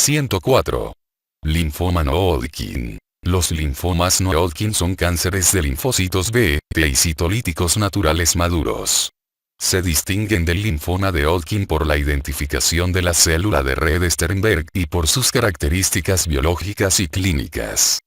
104. Linfoma no Hodgkin. Los linfomas no Hodgkin son cánceres de linfocitos B, T y citolíticos naturales maduros. Se distinguen del linfoma de Hodgkin por la identificación de la célula de red Sternberg y por sus características biológicas y clínicas.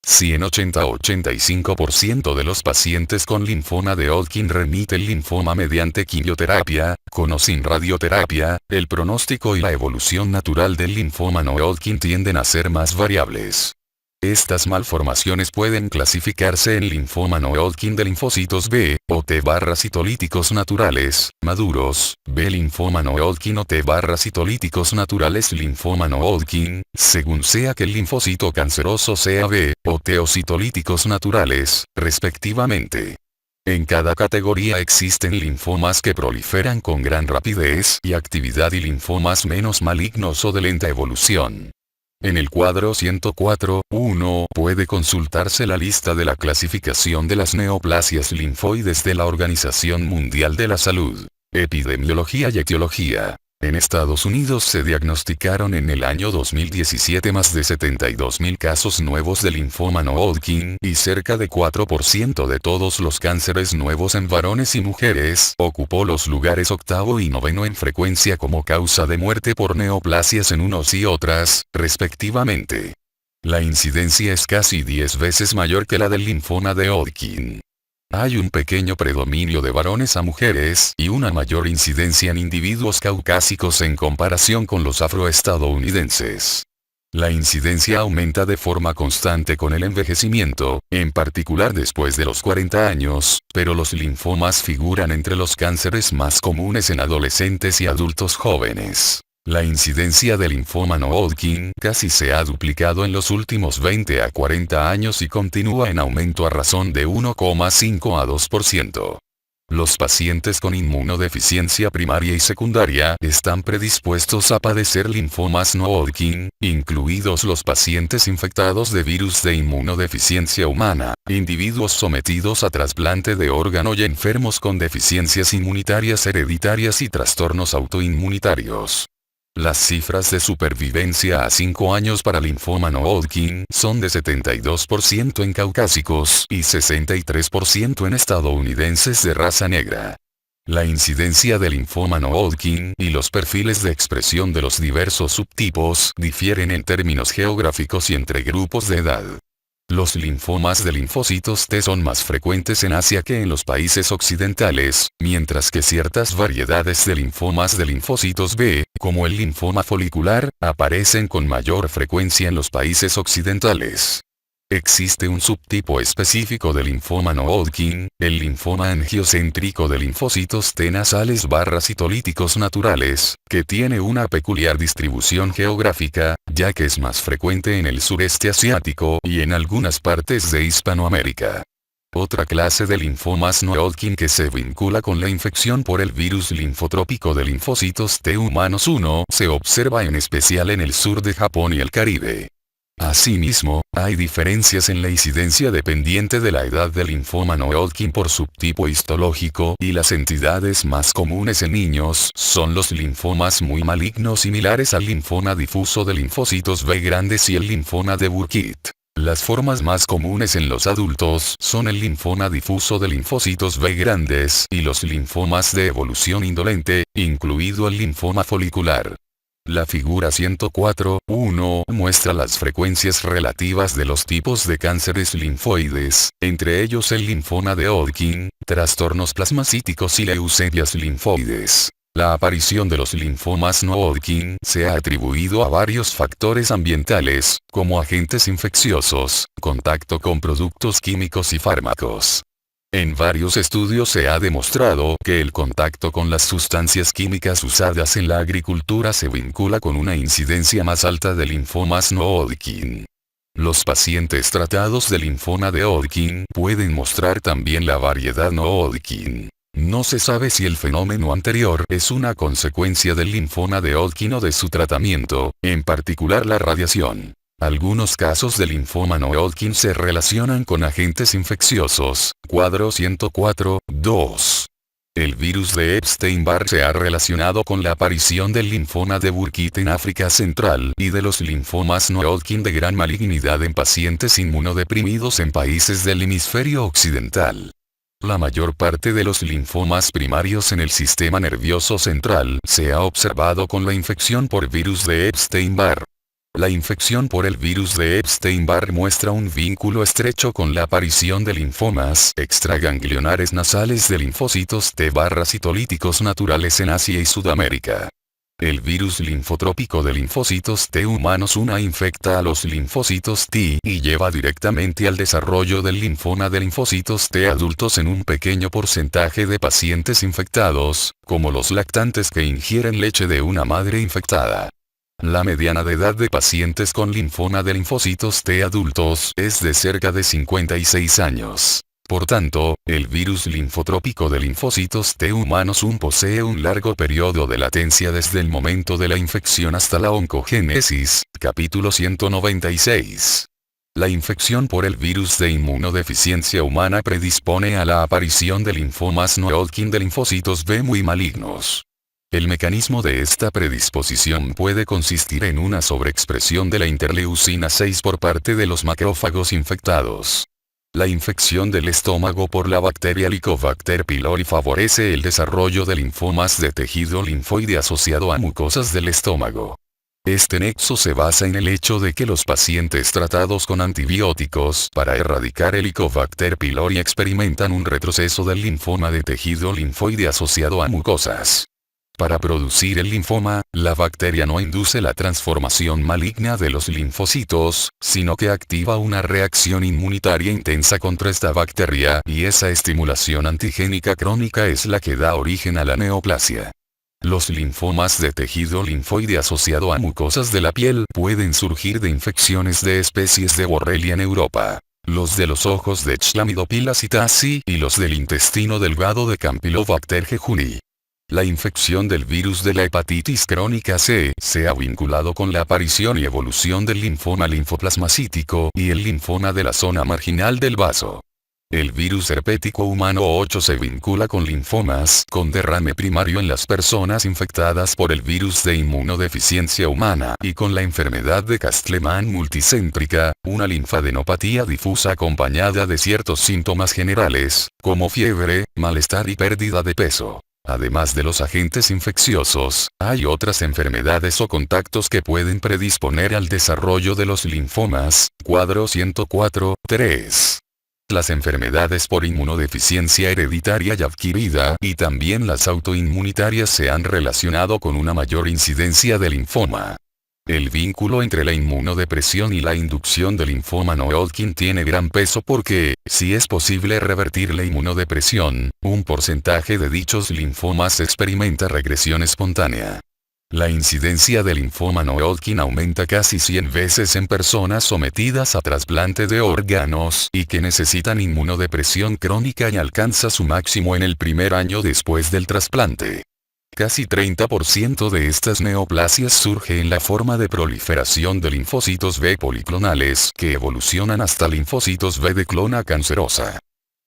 Si en 80-85% de los pacientes con linfoma de Hodgkin remite el linfoma mediante quimioterapia, con o sin radioterapia, el pronóstico y la evolución natural del linfoma no Hodgkin tienden a ser más variables. Estas malformaciones pueden clasificarse en linfoma no Hodgkin de linfocitos B, o T/citolíticos naturales, maduros, B linfoma no Hodgkin o T/citolíticos naturales linfoma no Hodgkin, según sea que el linfocito canceroso sea B, o T o citolíticos naturales, respectivamente. En cada categoría existen linfomas que proliferan con gran rapidez y actividad y linfomas menos malignos o de lenta evolución. En el cuadro 104.1 puede consultarse la lista de la clasificación de las neoplasias linfoides de la Organización Mundial de la Salud, Epidemiología y Etiología. En Estados Unidos se diagnosticaron en el año 2017 más de 72.000 casos nuevos de linfoma no Hodgkin y cerca de 4% de todos los cánceres nuevos en varones y mujeres. Ocupó los lugares 8º y 9º en frecuencia como causa de muerte por neoplasias en unos y otras, respectivamente. La incidencia es casi 10 veces mayor que la del linfoma de Hodgkin. Hay un pequeño predominio de varones a mujeres y una mayor incidencia en individuos caucásicos en comparación con los afroestadounidenses. La incidencia aumenta de forma constante con el envejecimiento, en particular después de los 40 años, pero los linfomas figuran entre los cánceres más comunes en adolescentes y adultos jóvenes. La incidencia de linfoma no Hodgkin casi se ha duplicado en los últimos 20 a 40 años y continúa en aumento a razón de 1,5 a 2%. Los pacientes con inmunodeficiencia primaria y secundaria están predispuestos a padecer linfomas no Hodgkin, incluidos los pacientes infectados de virus de inmunodeficiencia humana, individuos sometidos a trasplante de órgano y enfermos con deficiencias inmunitarias hereditarias y trastornos autoinmunitarios. Las cifras de supervivencia a 5 años para linfoma no Hodgkin son de 72% en caucásicos y 63% en estadounidenses de raza negra. La incidencia de linfoma no Hodgkin y los perfiles de expresión de los diversos subtipos difieren en términos geográficos y entre grupos de edad. Los linfomas de linfocitos T son más frecuentes en Asia que en los países occidentales, mientras que ciertas variedades de linfomas de linfocitos B, como el linfoma folicular, aparecen con mayor frecuencia en los países occidentales. Existe un subtipo específico de linfoma no Hodgkin, el linfoma angiocéntrico de linfocitos T nasales/citolíticos naturales, que tiene una peculiar distribución geográfica, ya que es más frecuente en el sureste asiático y en algunas partes de Hispanoamérica. Otra clase de linfomas no Hodgkin que se vincula con la infección por el virus linfotrópico de linfocitos T humanos 1 se observa en especial en el sur de Japón y el Caribe. Asimismo, hay diferencias en la incidencia dependiente de la edad del linfoma no Hodgkin por subtipo histológico y las entidades más comunes en niños son los linfomas muy malignos similares al linfoma difuso de linfocitos B grandes y el linfoma de Burkitt. Las formas más comunes en los adultos son el linfoma difuso de linfocitos B grandes y los linfomas de evolución indolente, incluido el linfoma folicular. La figura 104.1 muestra las frecuencias relativas de los tipos de cánceres linfoides, entre ellos el linfoma de Hodgkin, trastornos plasmacíticos y leucemias linfoides. La aparición de los linfomas no Hodgkin se ha atribuido a varios factores ambientales, como agentes infecciosos, contacto con productos químicos y fármacos. En varios estudios se ha demostrado que el contacto con las sustancias químicas usadas en la agricultura se vincula con una incidencia más alta de linfomas no Hodgkin. Los pacientes tratados de linfoma de Hodgkin pueden mostrar también la variedad no Hodgkin. No se sabe si el fenómeno anterior es una consecuencia del linfoma de Hodgkin o de su tratamiento, en particular la radiación. Algunos casos de linfoma no Hodgkin se relacionan con agentes infecciosos. Cuadro 104.2. El virus de Epstein-Barr se ha relacionado con la aparición del linfoma de Burkitt en África Central y de los linfomas no-Hodgkin de gran malignidad en pacientes inmunodeprimidos en países del hemisferio occidental. La mayor parte de los linfomas primarios en el sistema nervioso central se ha observado con la infección por virus de Epstein-Barr. La infección por el virus de Epstein-Barr muestra un vínculo estrecho con la aparición de linfomas extraganglionares nasales de linfocitos T-citolíticos naturales en Asia y Sudamérica. El virus linfotrópico de linfocitos T humanos infecta a los linfocitos T y lleva directamente al desarrollo del linfoma de linfocitos T adultos en un pequeño porcentaje de pacientes infectados, como los lactantes que ingieren leche de una madre infectada. La mediana de edad de pacientes con linfoma de linfocitos T adultos es de cerca de 56 años. Por tanto, el virus linfotrópico de linfocitos T humanos posee un largo periodo de latencia desde el momento de la infección hasta la oncogénesis, capítulo 196. La infección por el virus de inmunodeficiencia humana predispone a la aparición de linfomas no-Hodgkin de linfocitos B muy malignos. El mecanismo de esta predisposición puede consistir en una sobreexpresión de la interleucina 6 por parte de los macrófagos infectados. La infección del estómago por la bacteria Helicobacter pylori favorece el desarrollo de linfomas de tejido linfoide asociado a mucosas del estómago. Este nexo se basa en el hecho de que los pacientes tratados con antibióticos para erradicar Helicobacter pylori experimentan un retroceso del linfoma de tejido linfoide asociado a mucosas. Para producir el linfoma, la bacteria no induce la transformación maligna de los linfocitos, sino que activa una reacción inmunitaria intensa contra esta bacteria y esa estimulación antigénica crónica es la que da origen a la neoplasia. Los linfomas de tejido linfoide asociado a mucosas de la piel pueden surgir de infecciones de especies de Borrelia en Europa. Los de los ojos de Chlamydophila citasi y los del intestino delgado de Campylobacter jejuni. La infección del virus de la hepatitis crónica C se ha vinculado con la aparición y evolución del linfoma linfoplasmacítico y el linfoma de la zona marginal del vaso. El virus herpético humano 8 se vincula con linfomas con derrame primario en las personas infectadas por el virus de inmunodeficiencia humana y con la enfermedad de Castleman multicéntrica, una linfadenopatía difusa acompañada de ciertos síntomas generales, como fiebre, malestar y pérdida de peso. Además de los agentes infecciosos, hay otras enfermedades o contactos que pueden predisponer al desarrollo de los linfomas, cuadro 104.3. Las enfermedades por inmunodeficiencia hereditaria y adquirida y también las autoinmunitarias se han relacionado con una mayor incidencia de linfoma. El vínculo entre la inmunodepresión y la inducción de linfoma no-Hodgkin tiene gran peso porque, si es posible revertir la inmunodepresión, un porcentaje de dichos linfomas experimenta regresión espontánea. La incidencia de linfoma no-Hodgkin aumenta casi 100 veces en personas sometidas a trasplante de órganos y que necesitan inmunodepresión crónica y alcanza su máximo en el primer año después del trasplante. Casi 30% de estas neoplasias surge en la forma de proliferación de linfocitos B policlonales que evolucionan hasta linfocitos B de clona cancerosa.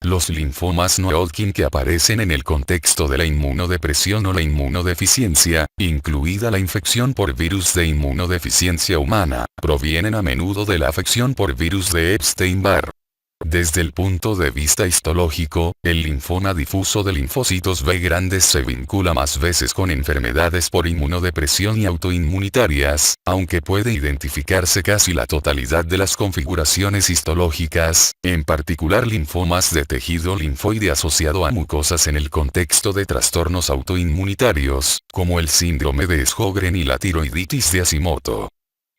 Los linfomas no-Hodgkin que aparecen en el contexto de la inmunodepresión o la inmunodeficiencia, incluida la infección por virus de inmunodeficiencia humana, provienen a menudo de la afección por virus de Epstein-Barr. Desde el punto de vista histológico, el linfoma difuso de linfocitos B grandes se vincula más veces con enfermedades por inmunodepresión y autoinmunitarias, aunque puede identificarse casi la totalidad de las configuraciones histológicas, en particular linfomas de tejido linfoide asociado a mucosas en el contexto de trastornos autoinmunitarios, como el síndrome de Sjögren y la tiroiditis de Hashimoto.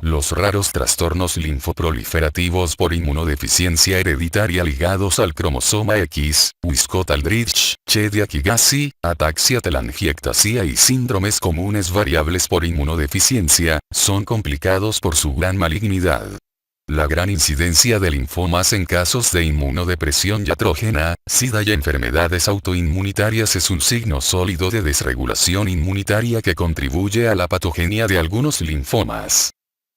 Los raros trastornos linfoproliferativos por inmunodeficiencia hereditaria ligados al cromosoma X, Wiskott-Aldrich, Chediak-Higazi, ataxia telangiectasia y síndromes comunes variables por inmunodeficiencia, son complicados por su gran malignidad. La gran incidencia de linfomas en casos de inmunodepresión iatrogena, SIDA y enfermedades autoinmunitarias es un signo sólido de desregulación inmunitaria que contribuye a la patogenia de algunos linfomas.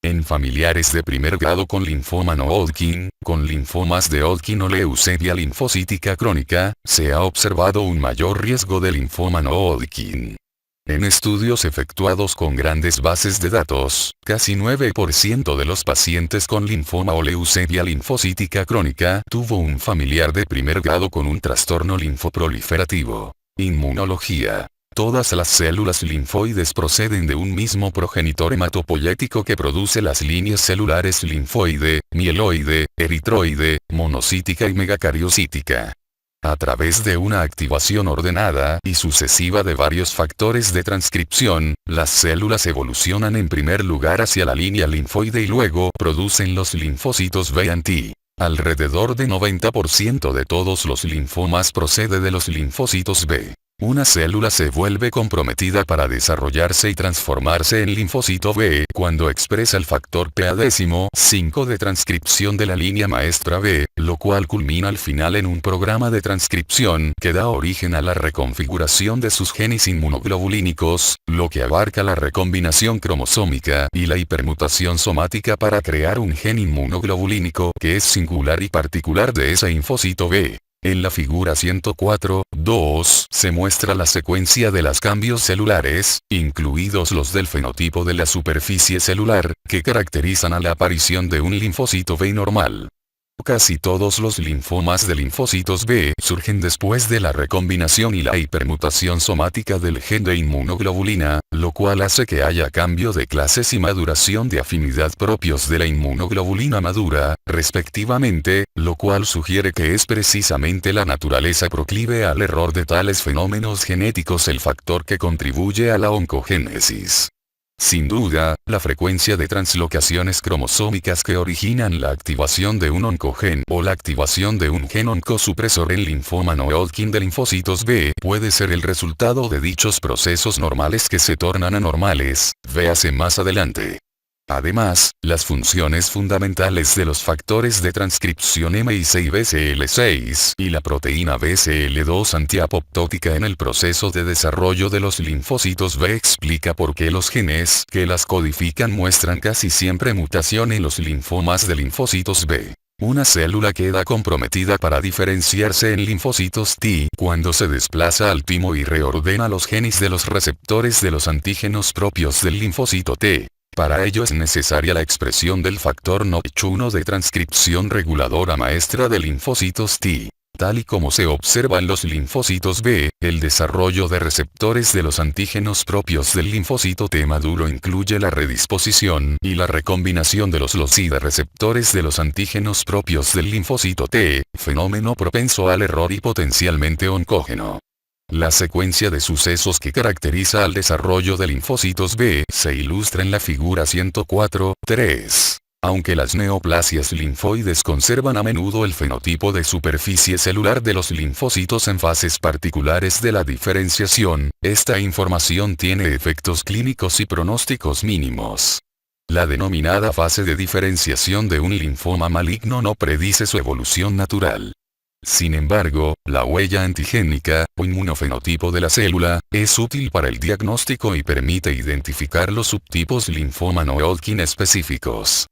En familiares de primer grado con linfoma no Hodgkin, con linfomas de Hodgkin o leucemia linfocítica crónica, se ha observado un mayor riesgo de linfoma no Hodgkin. En estudios efectuados con grandes bases de datos, casi 9% de los pacientes con linfoma o leucemia linfocítica crónica tuvo un familiar de primer grado con un trastorno linfoproliferativo. Inmunología. Todas las células linfoides proceden de un mismo progenitor hematopoyético que produce las líneas celulares linfoide, mieloide, eritroide, monocítica y megacariocítica. A través de una activación ordenada y sucesiva de varios factores de transcripción, las células evolucionan en primer lugar hacia la línea linfoide y luego producen los linfocitos B anti. Alrededor de 90% de todos los linfomas procede de los linfocitos B. Una célula se vuelve comprometida para desarrollarse y transformarse en linfocito B cuando expresa el factor PA-5 de transcripción de la línea maestra B, lo cual culmina al final en un programa de transcripción que da origen a la reconfiguración de sus genes inmunoglobulínicos, lo que abarca la recombinación cromosómica y la hipermutación somática para crear un gen inmunoglobulínico que es singular y particular de ese linfocito B. En la figura 104.2 se muestra la secuencia de los cambios celulares, incluidos los del fenotipo de la superficie celular, que caracterizan a la aparición de un linfocito B normal. Casi todos los linfomas de linfocitos B surgen después de la recombinación y la hipermutación somática del gen de inmunoglobulina, lo cual hace que haya cambio de clases y maduración de afinidad propios de la inmunoglobulina madura, respectivamente, lo cual sugiere que es precisamente la naturaleza proclive al error de tales fenómenos genéticos el factor que contribuye a la oncogénesis. Sin duda, la frecuencia de translocaciones cromosómicas que originan la activación de un oncogen o la activación de un gen oncosupresor en linfoma no Hodgkin de linfocitos B puede ser el resultado de dichos procesos normales que se tornan anormales, véase más adelante. Además, las funciones fundamentales de los factores de transcripción MIC y BCL6 y la proteína BCL2 antiapoptótica en el proceso de desarrollo de los linfocitos B explica por qué los genes que las codifican muestran casi siempre mutación en los linfomas de linfocitos B. Una célula queda comprometida para diferenciarse en linfocitos T cuando se desplaza al timo y reordena los genes de los receptores de los antígenos propios del linfocito T. Para ello es necesaria la expresión del factor Notch1 de transcripción reguladora maestra de linfocitos T. Tal y como se observa en los linfocitos B, el desarrollo de receptores de los antígenos propios del linfocito T maduro incluye la redisposición y la recombinación de los LOCIDA receptores de los antígenos propios del linfocito T, fenómeno propenso al error y potencialmente oncógeno. La secuencia de sucesos que caracteriza al desarrollo de linfocitos B se ilustra en la figura 104.3. Aunque las neoplasias linfoides conservan a menudo el fenotipo de superficie celular de los linfocitos en fases particulares de la diferenciación, esta información tiene efectos clínicos y pronósticos mínimos. La denominada fase de diferenciación de un linfoma maligno no predice su evolución natural. Sin embargo, la huella antigénica, o inmunofenotipo de la célula, es útil para el diagnóstico y permite identificar los subtipos linfoma no Hodgkin específicos.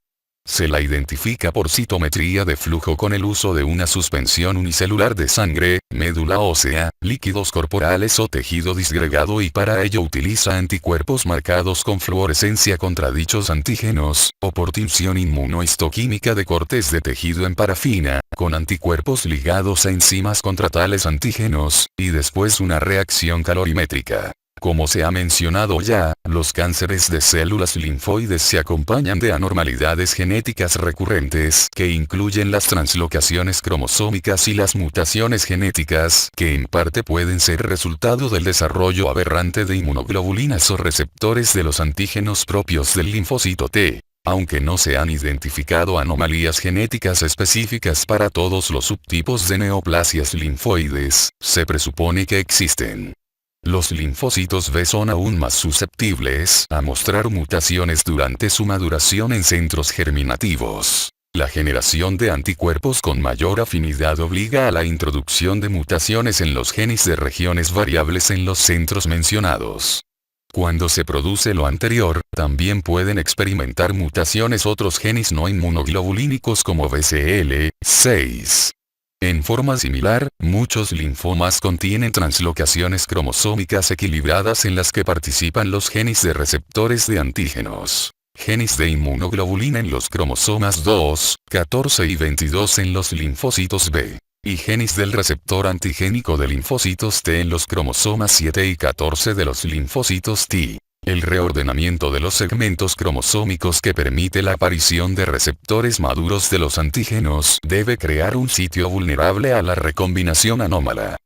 Se la identifica por citometría de flujo con el uso de una suspensión unicelular de sangre, médula ósea, líquidos corporales o tejido disgregado y para ello utiliza anticuerpos marcados con fluorescencia contra dichos antígenos, o por tinción inmunohistoquímica de cortes de tejido en parafina, con anticuerpos ligados a enzimas contra tales antígenos, y después una reacción calorimétrica. Como se ha mencionado ya, los cánceres de células linfoides se acompañan de anormalidades genéticas recurrentes que incluyen las translocaciones cromosómicas y las mutaciones genéticas que en parte pueden ser resultado del desarrollo aberrante de inmunoglobulinas o receptores de los antígenos propios del linfocito T. Aunque no se han identificado anomalías genéticas específicas para todos los subtipos de neoplasias linfoides, se presupone que existen. Los linfocitos B son aún más susceptibles a mostrar mutaciones durante su maduración en centros germinativos. La generación de anticuerpos con mayor afinidad obliga a la introducción de mutaciones en los genes de regiones variables en los centros mencionados. Cuando se produce lo anterior, también pueden experimentar mutaciones otros genes no inmunoglobulínicos como BCL6. En forma similar, muchos linfomas contienen translocaciones cromosómicas equilibradas en las que participan los genes de receptores de antígenos, genes de inmunoglobulina en los cromosomas 2, 14 y 22 en los linfocitos B, y genes del receptor antigénico de linfocitos T en los cromosomas 7 y 14 de los linfocitos T. El reordenamiento de los segmentos cromosómicos que permite la aparición de receptores maduros de los antígenos debe crear un sitio vulnerable a la recombinación anómala.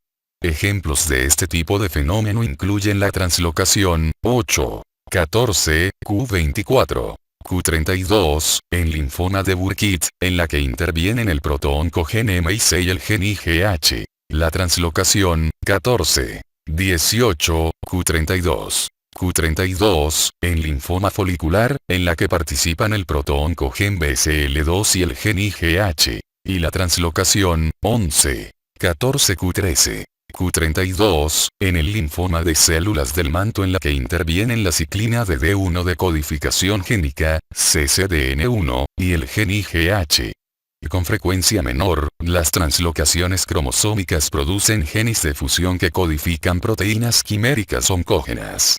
Ejemplos de este tipo de fenómeno incluyen la translocación 8, 14, Q24, Q32, en linfoma de Burkitt, en la que intervienen el protooncogen MIC y el gen IGH. La translocación 14, 18, Q32. Q32, en linfoma folicular, en la que participan el protooncogen BCL2 y el gen IGH, y la translocación 11, 14 Q13, Q32, en el linfoma de células del manto en la que intervienen la ciclina de D1 de codificación génica, CCDN1, y el gen IGH. Con frecuencia menor, las translocaciones cromosómicas producen genes de fusión que codifican proteínas quiméricas oncógenas.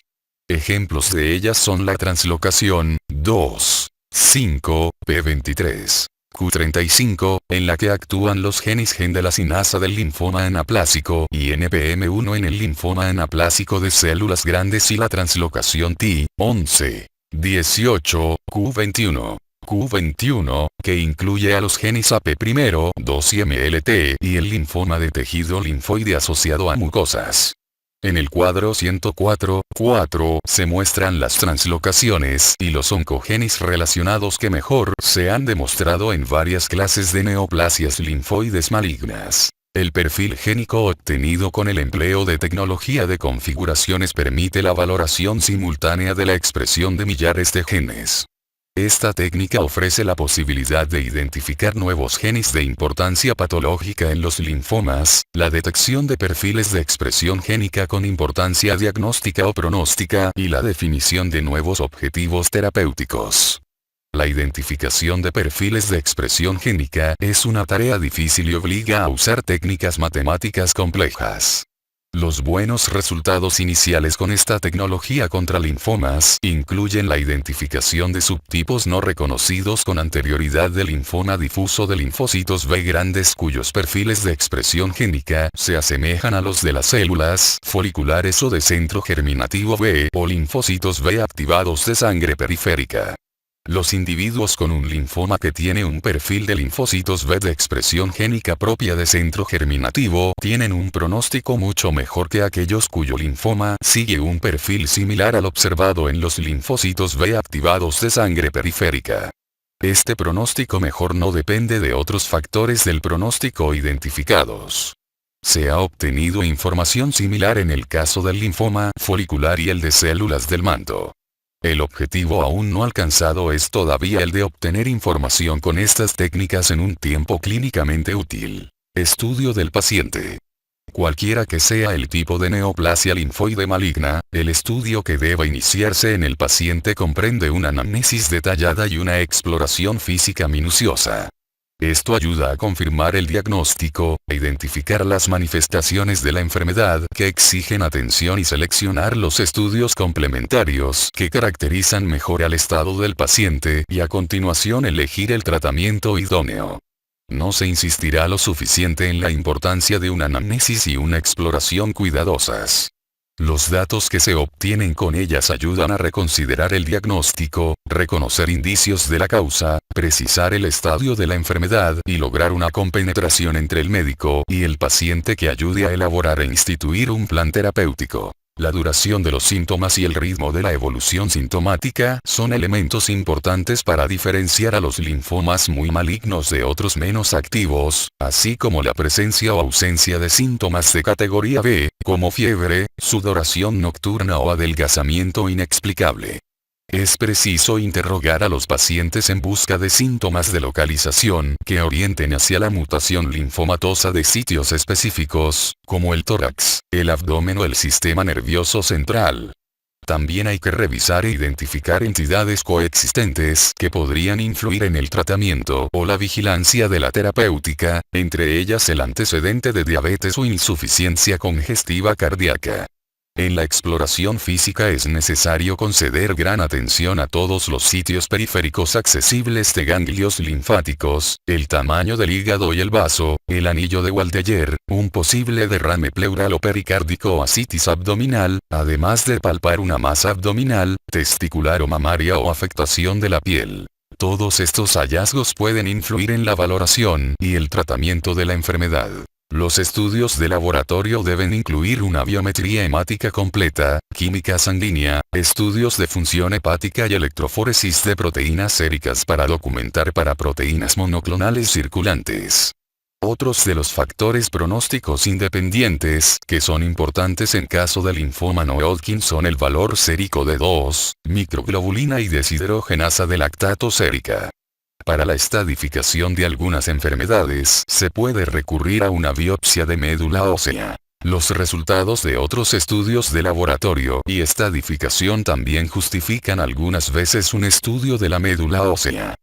Ejemplos de ellas son la translocación 2, 5, P23, Q35, en la que actúan los genes gen de la sinasa del linfoma anaplásico y NPM1 en el linfoma anaplásico de células grandes y la translocación T, 11, 18, Q21. Q21, que incluye a los genes AP1, 2 y MLT, y el linfoma de tejido linfoide asociado a mucosas. En el cuadro 104.4 se muestran las translocaciones y los oncogenes relacionados que mejor se han demostrado en varias clases de neoplasias linfoides malignas. El perfil génico obtenido con el empleo de tecnología de configuraciones permite la valoración simultánea de la expresión de millares de genes. Esta técnica ofrece la posibilidad de identificar nuevos genes de importancia patológica en los linfomas, la detección de perfiles de expresión génica con importancia diagnóstica o pronóstica y la definición de nuevos objetivos terapéuticos. La identificación de perfiles de expresión génica es una tarea difícil y obliga a usar técnicas matemáticas complejas. Los buenos resultados iniciales con esta tecnología contra linfomas incluyen la identificación de subtipos no reconocidos con anterioridad de linfoma difuso de linfocitos B grandes cuyos perfiles de expresión génica se asemejan a los de las células foliculares o de centro germinativo B o linfocitos B activados de sangre periférica. Los individuos con un linfoma que tiene un perfil de linfocitos B de expresión génica propia de centro germinativo tienen un pronóstico mucho mejor que aquellos cuyo linfoma sigue un perfil similar al observado en los linfocitos B activados de sangre periférica. Este pronóstico mejor no depende de otros factores del pronóstico identificados. Se ha obtenido información similar en el caso del linfoma folicular y el de células del manto. El objetivo aún no alcanzado es todavía el de obtener información con estas técnicas en un tiempo clínicamente útil. Estudio del paciente. Cualquiera que sea el tipo de neoplasia linfoide maligna, el estudio que deba iniciarse en el paciente comprende una anamnesis detallada y una exploración física minuciosa. Esto ayuda a confirmar el diagnóstico, a identificar las manifestaciones de la enfermedad que exigen atención y seleccionar los estudios complementarios que caracterizan mejor al estado del paciente y a continuación elegir el tratamiento idóneo. No se insistirá lo suficiente en la importancia de una anamnesis y una exploración cuidadosas. Los datos que se obtienen con ellas ayudan a reconsiderar el diagnóstico, reconocer indicios de la causa, precisar el estadio de la enfermedad y lograr una compenetración entre el médico y el paciente que ayude a elaborar e instituir un plan terapéutico. La duración de los síntomas y el ritmo de la evolución sintomática son elementos importantes para diferenciar a los linfomas muy malignos de otros menos activos, así como la presencia o ausencia de síntomas de categoría B, como fiebre, sudoración nocturna o adelgazamiento inexplicable. Es preciso interrogar a los pacientes en busca de síntomas de localización que orienten hacia la mutación linfomatosa de sitios específicos, como el tórax, el abdomen o el sistema nervioso central. También hay que revisar e identificar entidades coexistentes que podrían influir en el tratamiento o la vigilancia de la terapéutica, entre ellas el antecedente de diabetes o insuficiencia congestiva cardíaca. En la exploración física es necesario conceder gran atención a todos los sitios periféricos accesibles de ganglios linfáticos, el tamaño del hígado y el vaso, el anillo de Waldeyer, un posible derrame pleural o pericárdico o ascitis abdominal, además de palpar una masa abdominal, testicular o mamaria o afectación de la piel. Todos estos hallazgos pueden influir en la valoración y el tratamiento de la enfermedad. Los estudios de laboratorio deben incluir una biometría hemática completa, química sanguínea, estudios de función hepática y electroforesis de proteínas séricas para documentar paraproteínas monoclonales circulantes. Otros de los factores pronósticos independientes que son importantes en caso de linfoma no Hodgkin son el valor sérico de 2-microglobulina y deshidrogenasa de lactato sérica. Para la estadificación de algunas enfermedades se puede recurrir a una biopsia de médula ósea. Los resultados de otros estudios de laboratorio y estadificación también justifican algunas veces un estudio de la médula ósea.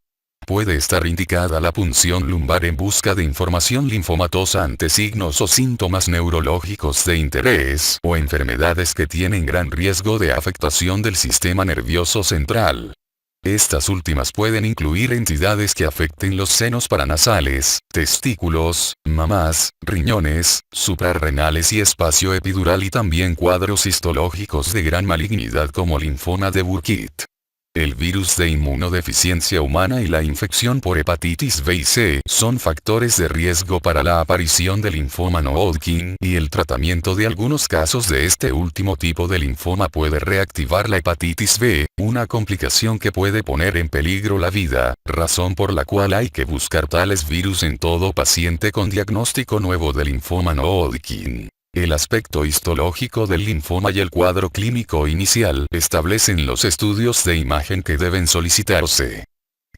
Puede estar indicada la punción lumbar en busca de información linfomatosa ante signos o síntomas neurológicos de interés o enfermedades que tienen gran riesgo de afectación del sistema nervioso central. Estas últimas pueden incluir entidades que afecten los senos paranasales, testículos, mamás, riñones, suprarrenales y espacio epidural y también cuadros histológicos de gran malignidad como linfoma de Burkitt. El virus de inmunodeficiencia humana y la infección por hepatitis B y C son factores de riesgo para la aparición del linfoma no Hodgkin y el tratamiento de algunos casos de este último tipo de linfoma puede reactivar la hepatitis B, una complicación que puede poner en peligro la vida, razón por la cual hay que buscar tales virus en todo paciente con diagnóstico nuevo de linfoma no Hodgkin. El aspecto histológico del linfoma y el cuadro clínico inicial establecen los estudios de imagen que deben solicitarse.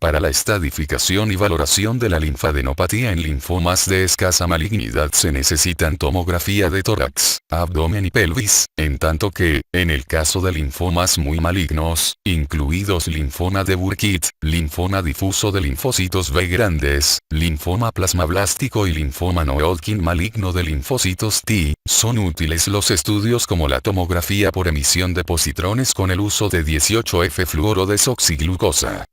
Para la estadificación y valoración de la linfadenopatía en linfomas de escasa malignidad se necesitan tomografía de tórax, abdomen y pelvis, en tanto que, en el caso de linfomas muy malignos, incluidos linfoma de Burkitt, linfoma difuso de linfocitos B grandes, linfoma plasmablástico y linfoma no Hodgkin maligno de linfocitos T, son útiles los estudios como la tomografía por emisión de positrones con el uso de 18F-fluorodesoxiglucosa.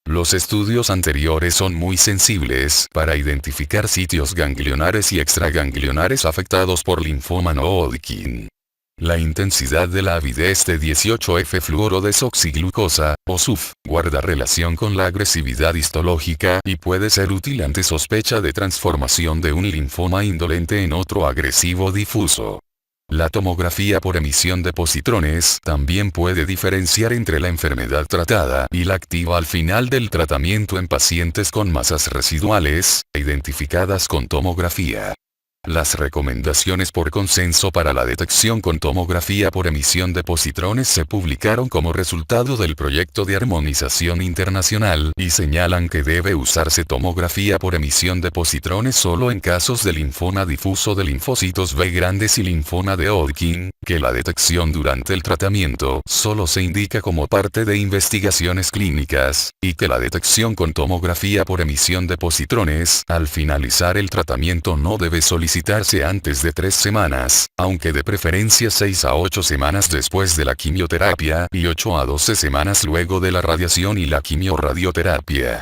Los estudios anteriores son muy sensibles para identificar sitios ganglionares y extraganglionares afectados por linfoma no Hodgkin. La intensidad de la avidez de 18F-fluorodesoxiglucosa, o SUF, guarda relación con la agresividad histológica y puede ser útil ante sospecha de transformación de un linfoma indolente en otro agresivo difuso. La tomografía por emisión de positrones también puede diferenciar entre la enfermedad tratada y la activa al final del tratamiento en pacientes con masas residuales, identificadas con tomografía. Las recomendaciones por consenso para la detección con tomografía por emisión de positrones se publicaron como resultado del proyecto de armonización internacional y señalan que debe usarse tomografía por emisión de positrones solo en casos de linfoma difuso de linfocitos B grandes y linfoma de Hodgkin, que la detección durante el tratamiento solo se indica como parte de investigaciones clínicas, y que la detección con tomografía por emisión de positrones al finalizar el tratamiento no debe solicitarse antes de 3 semanas, aunque de preferencia 6 a 8 semanas después de la quimioterapia y 8 a 12 semanas luego de la radiación y la quimiorradioterapia.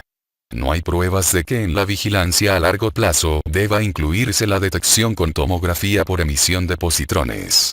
No hay pruebas de que en la vigilancia a largo plazo deba incluirse la detección con tomografía por emisión de positrones.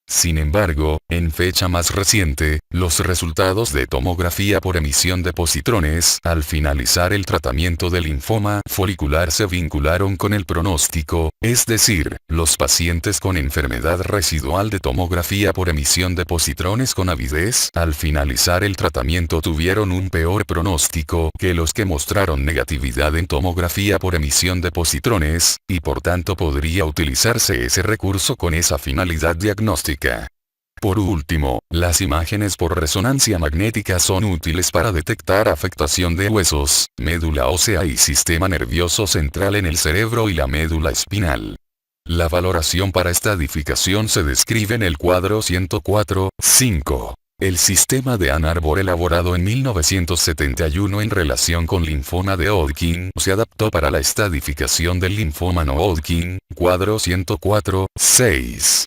Sin embargo, en fecha más reciente, los resultados de tomografía por emisión de positrones al finalizar el tratamiento del linfoma folicular se vincularon con el pronóstico, es decir, los pacientes con enfermedad residual de tomografía por emisión de positrones con avidez al finalizar el tratamiento tuvieron un peor pronóstico que los que mostraron negatividad en tomografía por emisión de positrones, y por tanto podría utilizarse ese recurso con esa finalidad diagnóstica. Por último, las imágenes por resonancia magnética son útiles para detectar afectación de huesos, médula ósea y sistema nervioso central en el cerebro y la médula espinal. La valoración para estadificación se describe en el cuadro 104.5. El sistema de Ann Arbor elaborado en 1971 en relación con linfoma de Hodgkin se adaptó para la estadificación del linfoma no Hodgkin, cuadro 104.6.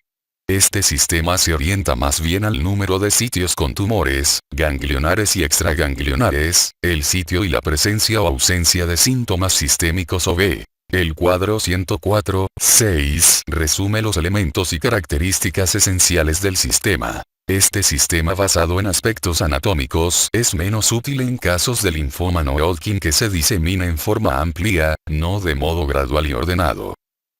Este sistema se orienta más bien al número de sitios con tumores, ganglionares y extraganglionares, el sitio y la presencia o ausencia de síntomas sistémicos o B. El cuadro 104.6 resume los elementos y características esenciales del sistema. Este sistema basado en aspectos anatómicos es menos útil en casos de linfoma no Hodgkin que se disemina en forma amplia, no de modo gradual y ordenado.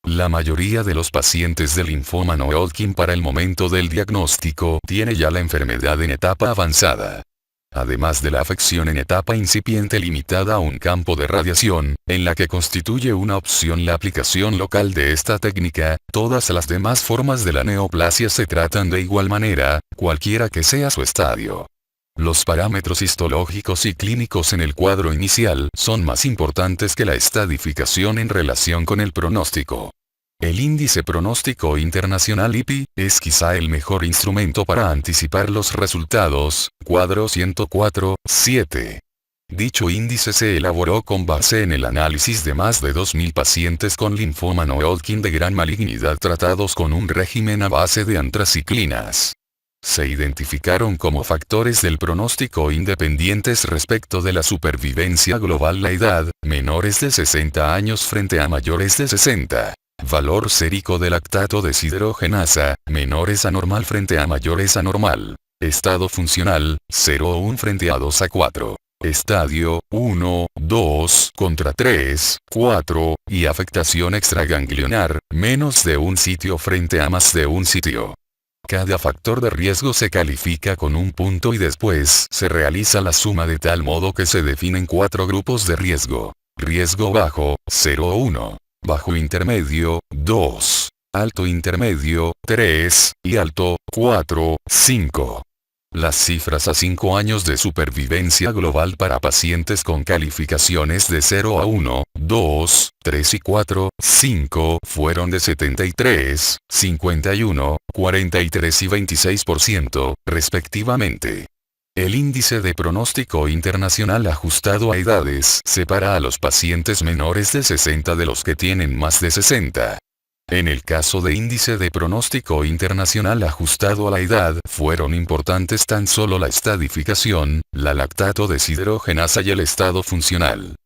La mayoría de los pacientes de linfoma no Hodgkin para el momento del diagnóstico tiene ya la enfermedad en etapa avanzada. Además de la afección en etapa incipiente limitada a un campo de radiación, en la que constituye una opción la aplicación local de esta técnica, todas las demás formas de la neoplasia se tratan de igual manera, cualquiera que sea su estadio. Los parámetros histológicos y clínicos en el cuadro inicial son más importantes que la estadificación en relación con el pronóstico. El Índice Pronóstico Internacional IPI, es quizá el mejor instrumento para anticipar los resultados, cuadro 104.7. Dicho índice se elaboró con base en el análisis de más de 2.000 pacientes con linfoma no Hodgkin de gran malignidad tratados con un régimen a base de antraciclinas. Se identificaron como factores del pronóstico independientes respecto de la supervivencia global la edad, menores de 60 años frente a mayores de 60. Valor sérico de lactato deshidrogenasa, menores a normal frente a mayores a normal. Estado funcional, 0 o 1 frente a 2 a 4. Estadio, 1, 2 contra 3, 4, y afectación extraganglionar, menos de un sitio frente a más de un sitio. Cada factor de riesgo se califica con un punto y después se realiza la suma de tal modo que se definen 4 grupos de riesgo. Riesgo bajo, 0 o 1. Bajo intermedio, 2. Alto intermedio, 3, y alto, 4, 5. Las cifras a 5 años de supervivencia global para pacientes con calificaciones de 0 a 1, 2, 3 y 4, 5 fueron de 73, 51, 43 y 26%, respectivamente. El índice de pronóstico internacional ajustado a edades separa a los pacientes menores de 60 de los que tienen más de 60. En el caso de índice de pronóstico internacional ajustado a la edad, fueron importantes tan solo la estadificación, la lactato deshidrogenasa y el estado funcional.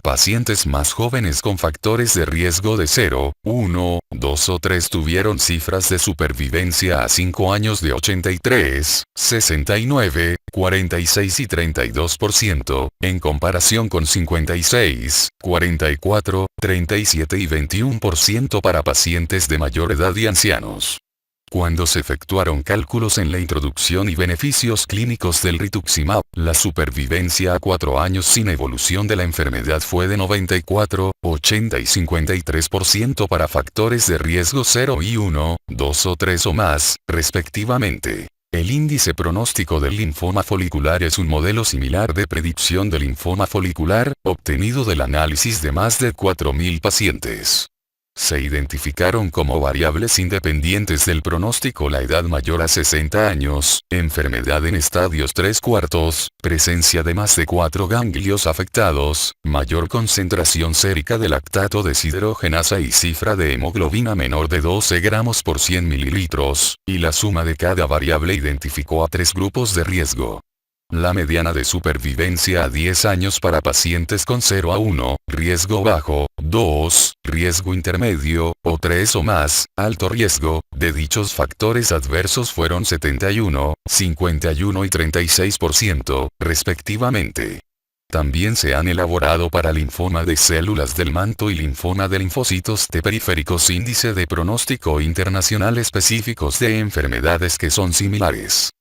Pacientes más jóvenes con factores de riesgo de 0, 1, 2 o 3 tuvieron cifras de supervivencia a 5 años de 83, 69, 46 y 32%, en comparación con 56, 44, 37 y 21% para pacientes de mayor edad y ancianos. Cuando se efectuaron cálculos en la introducción y beneficios clínicos del rituximab, la supervivencia a 4 años sin evolución de la enfermedad fue de 94, 80 y 53% para factores de riesgo 0 y 1, 2 o 3 o más, respectivamente. El índice pronóstico del linfoma folicular es un modelo similar de predicción del linfoma folicular, obtenido del análisis de más de 4.000 pacientes. Se identificaron como variables independientes del pronóstico la edad mayor a 60 años, enfermedad en estadios 3/4, presencia de más de 4 ganglios afectados, mayor concentración sérica de lactato deshidrogenasa y cifra de hemoglobina menor de 12 gramos por 100 mililitros, y la suma de cada variable identificó a 3 grupos de riesgo. La mediana de supervivencia a 10 años para pacientes con 0 a 1, riesgo bajo, 2, riesgo intermedio, o 3 o más, alto riesgo, de dichos factores adversos fueron 71, 51 y 36%, respectivamente. También se han elaborado para linfoma de células del manto y linfoma de linfocitos T periféricos índice de pronóstico internacional específicos de enfermedades que son similares.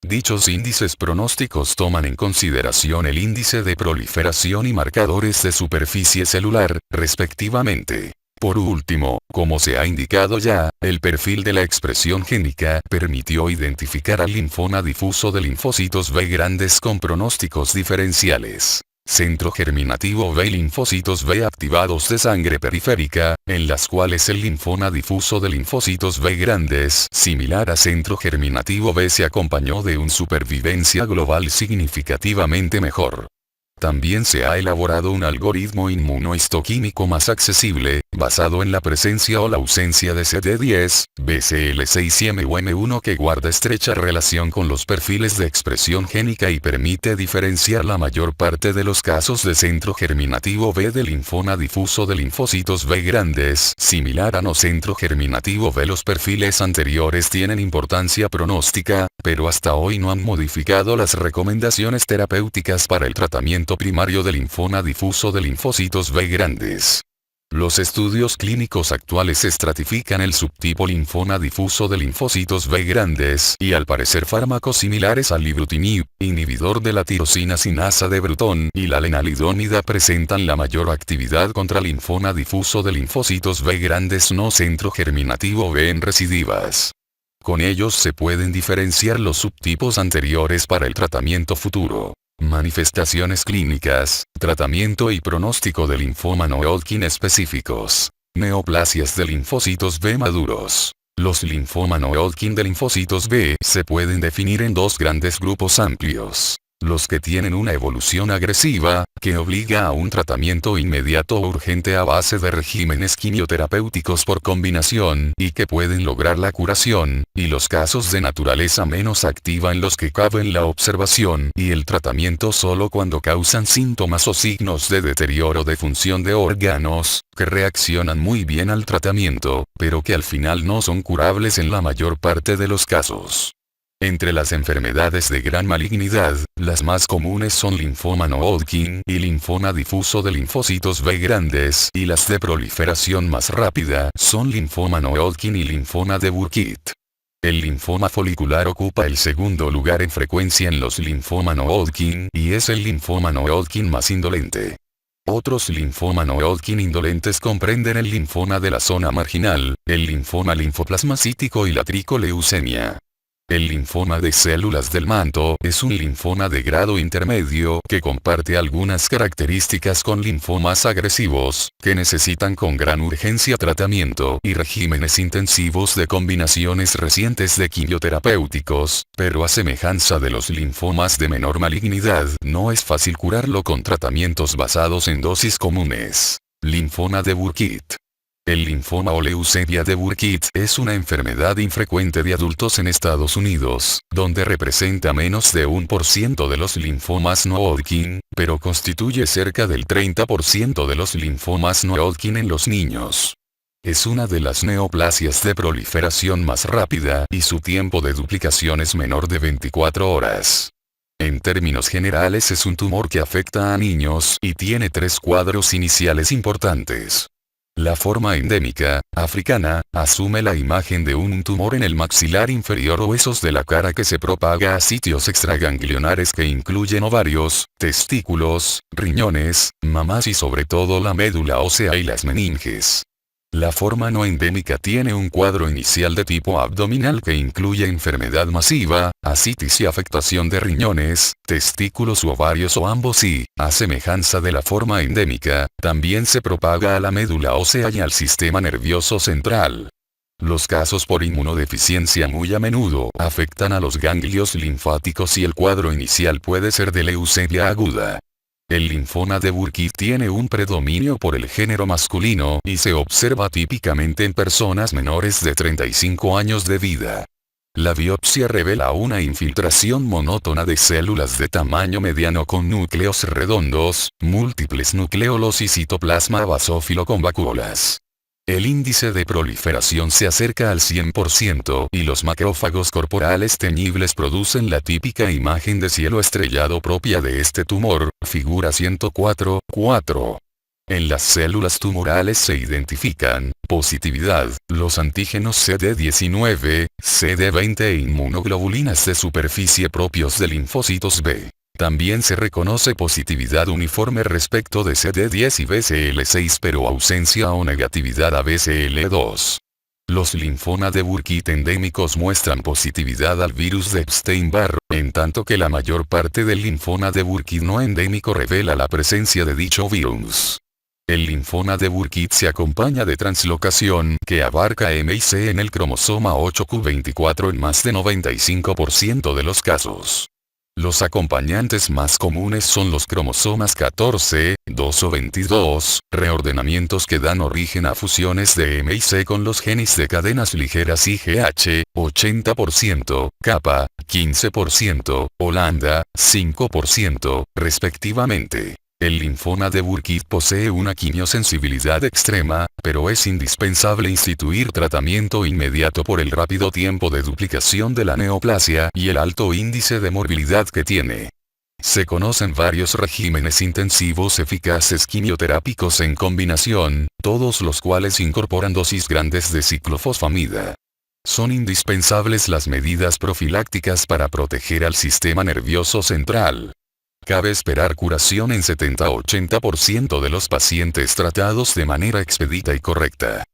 Dichos índices pronósticos toman en consideración el índice de proliferación y marcadores de superficie celular, respectivamente. Por último, como se ha indicado ya, el perfil de la expresión génica permitió identificar al linfoma difuso de linfocitos B grandes con pronósticos diferenciales. Centro germinativo B y linfocitos B activados de sangre periférica, en las cuales el linfoma difuso de linfocitos B grandes, similar a centro germinativo B, se acompañó de una supervivencia global significativamente mejor. También se ha elaborado un algoritmo inmunohistoquímico más accesible, basado en la presencia o la ausencia de CD10, BCL6 y M1 que guarda estrecha relación con los perfiles de expresión génica y permite diferenciar la mayor parte de los casos de centro germinativo B de linfoma difuso de linfocitos B grandes. Similar a no centro germinativo B, los perfiles anteriores tienen importancia pronóstica, pero hasta hoy no han modificado las recomendaciones terapéuticas para el tratamiento primario del linfoma difuso de linfocitos B grandes. Los estudios clínicos actuales estratifican el subtipo linfoma difuso de linfocitos B grandes y al parecer fármacos similares al ibrutinib, inhibidor de la tirosina sinasa de Bruton, y la lenalidomida presentan la mayor actividad contra linfoma difuso de linfocitos B grandes no centro germinativo B en recidivas. Con ellos se pueden diferenciar los subtipos anteriores para el tratamiento futuro. Manifestaciones clínicas, tratamiento y pronóstico de linfoma no Hodgkin específicos. Neoplasias de linfocitos B maduros. Los linfoma no Hodgkin de linfocitos B se pueden definir en dos grandes grupos amplios. Los que tienen una evolución agresiva, que obliga a un tratamiento inmediato o urgente a base de regímenes quimioterapéuticos por combinación, y que pueden lograr la curación, y los casos de naturaleza menos activa en los que caben la observación y el tratamiento solo cuando causan síntomas o signos de deterioro de función de órganos, que reaccionan muy bien al tratamiento, pero que al final no son curables en la mayor parte de los casos. Entre las enfermedades de gran malignidad, las más comunes son linfoma no Hodgkin y linfoma difuso de linfocitos B grandes, y las de proliferación más rápida son linfoma no Hodgkin y linfoma de Burkitt. El linfoma folicular ocupa el segundo lugar en frecuencia en los linfoma no Hodgkin y es el linfoma no Hodgkin más indolente. Otros linfoma no Hodgkin indolentes comprenden el linfoma de la zona marginal, el linfoma linfoplasmacítico y la tricoleucemia. El linfoma de células del manto es un linfoma de grado intermedio que comparte algunas características con linfomas agresivos, que necesitan con gran urgencia tratamiento y regímenes intensivos de combinaciones recientes de quimioterapéuticos, pero a semejanza de los linfomas de menor malignidad, no es fácil curarlo con tratamientos basados en dosis comunes. Linfoma de Burkitt. El linfoma o leucemia de Burkitt es una enfermedad infrecuente de adultos en Estados Unidos, donde representa menos de 1% de los linfomas no Hodgkin, pero constituye cerca del 30% de los linfomas no Hodgkin en los niños. Es una de las neoplasias de proliferación más rápida y su tiempo de duplicación es menor de 24 horas. En términos generales es un tumor que afecta a niños y tiene tres cuadros iniciales importantes. La forma endémica, africana, asume la imagen de un tumor en el maxilar inferior o huesos de la cara que se propaga a sitios extraganglionares que incluyen ovarios, testículos, riñones, mamas y sobre todo la médula ósea y las meninges. La forma no endémica tiene un cuadro inicial de tipo abdominal que incluye enfermedad masiva, ascitis y afectación de riñones, testículos u ovarios o ambos y, a semejanza de la forma endémica, también se propaga a la médula ósea y al sistema nervioso central. Los casos por inmunodeficiencia muy a menudo afectan a los ganglios linfáticos y el cuadro inicial puede ser de leucemia aguda. El linfoma de Burkitt tiene un predominio por el género masculino y se observa típicamente en personas menores de 35 años de vida. La biopsia revela una infiltración monótona de células de tamaño mediano con núcleos redondos, múltiples nucleolos y citoplasma basófilo con vacuolas. El índice de proliferación se acerca al 100% y los macrófagos corporales teñibles producen la típica imagen de cielo estrellado propia de este tumor, figura 104.4. En las células tumorales se identifican, positividad, los antígenos CD19, CD20 e inmunoglobulinas de superficie propios de linfocitos B. También se reconoce positividad uniforme respecto de CD10 y BCL6 pero ausencia o negatividad a BCL2. Los linfoma de Burkitt endémicos muestran positividad al virus de Epstein-Barr, en tanto que la mayor parte del linfoma de Burkitt no endémico revela la presencia de dicho virus. El linfoma de Burkitt se acompaña de translocación que abarca M y C en el cromosoma 8q24 en más de 95% de los casos. Los acompañantes más comunes son los cromosomas 14, 2 o 22, reordenamientos que dan origen a fusiones de M y C con los genes de cadenas ligeras IGH, 80%, kappa, 15%, o lambda, 5%, respectivamente. El linfoma de Burkitt posee una quimiosensibilidad extrema, pero es indispensable instituir tratamiento inmediato por el rápido tiempo de duplicación de la neoplasia y el alto índice de morbilidad que tiene. Se conocen varios regímenes intensivos eficaces quimioterápicos en combinación, todos los cuales incorporan dosis grandes de ciclofosfamida. Son indispensables las medidas profilácticas para proteger al sistema nervioso central. Cabe esperar curación en 70-80% de los pacientes tratados de manera expedita y correcta.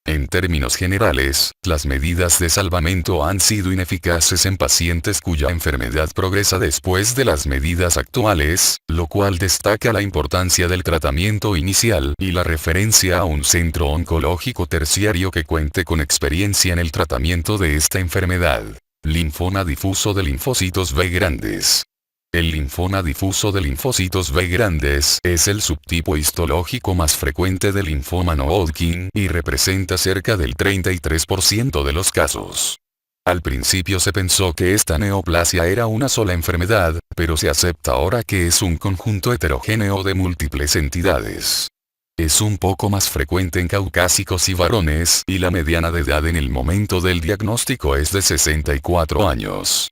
En términos generales, las medidas de salvamento han sido ineficaces en pacientes cuya enfermedad progresa después de las medidas actuales, lo cual destaca la importancia del tratamiento inicial y la referencia a un centro oncológico terciario que cuente con experiencia en el tratamiento de esta enfermedad. Linfoma difuso de linfocitos B grandes. El linfoma difuso de linfocitos B grandes es el subtipo histológico más frecuente del linfoma no Hodgkin y representa cerca del 33% de los casos. Al principio se pensó que esta neoplasia era una sola enfermedad, pero se acepta ahora que es un conjunto heterogéneo de múltiples entidades. Es un poco más frecuente en caucásicos y varones y la mediana de edad en el momento del diagnóstico es de 64 años.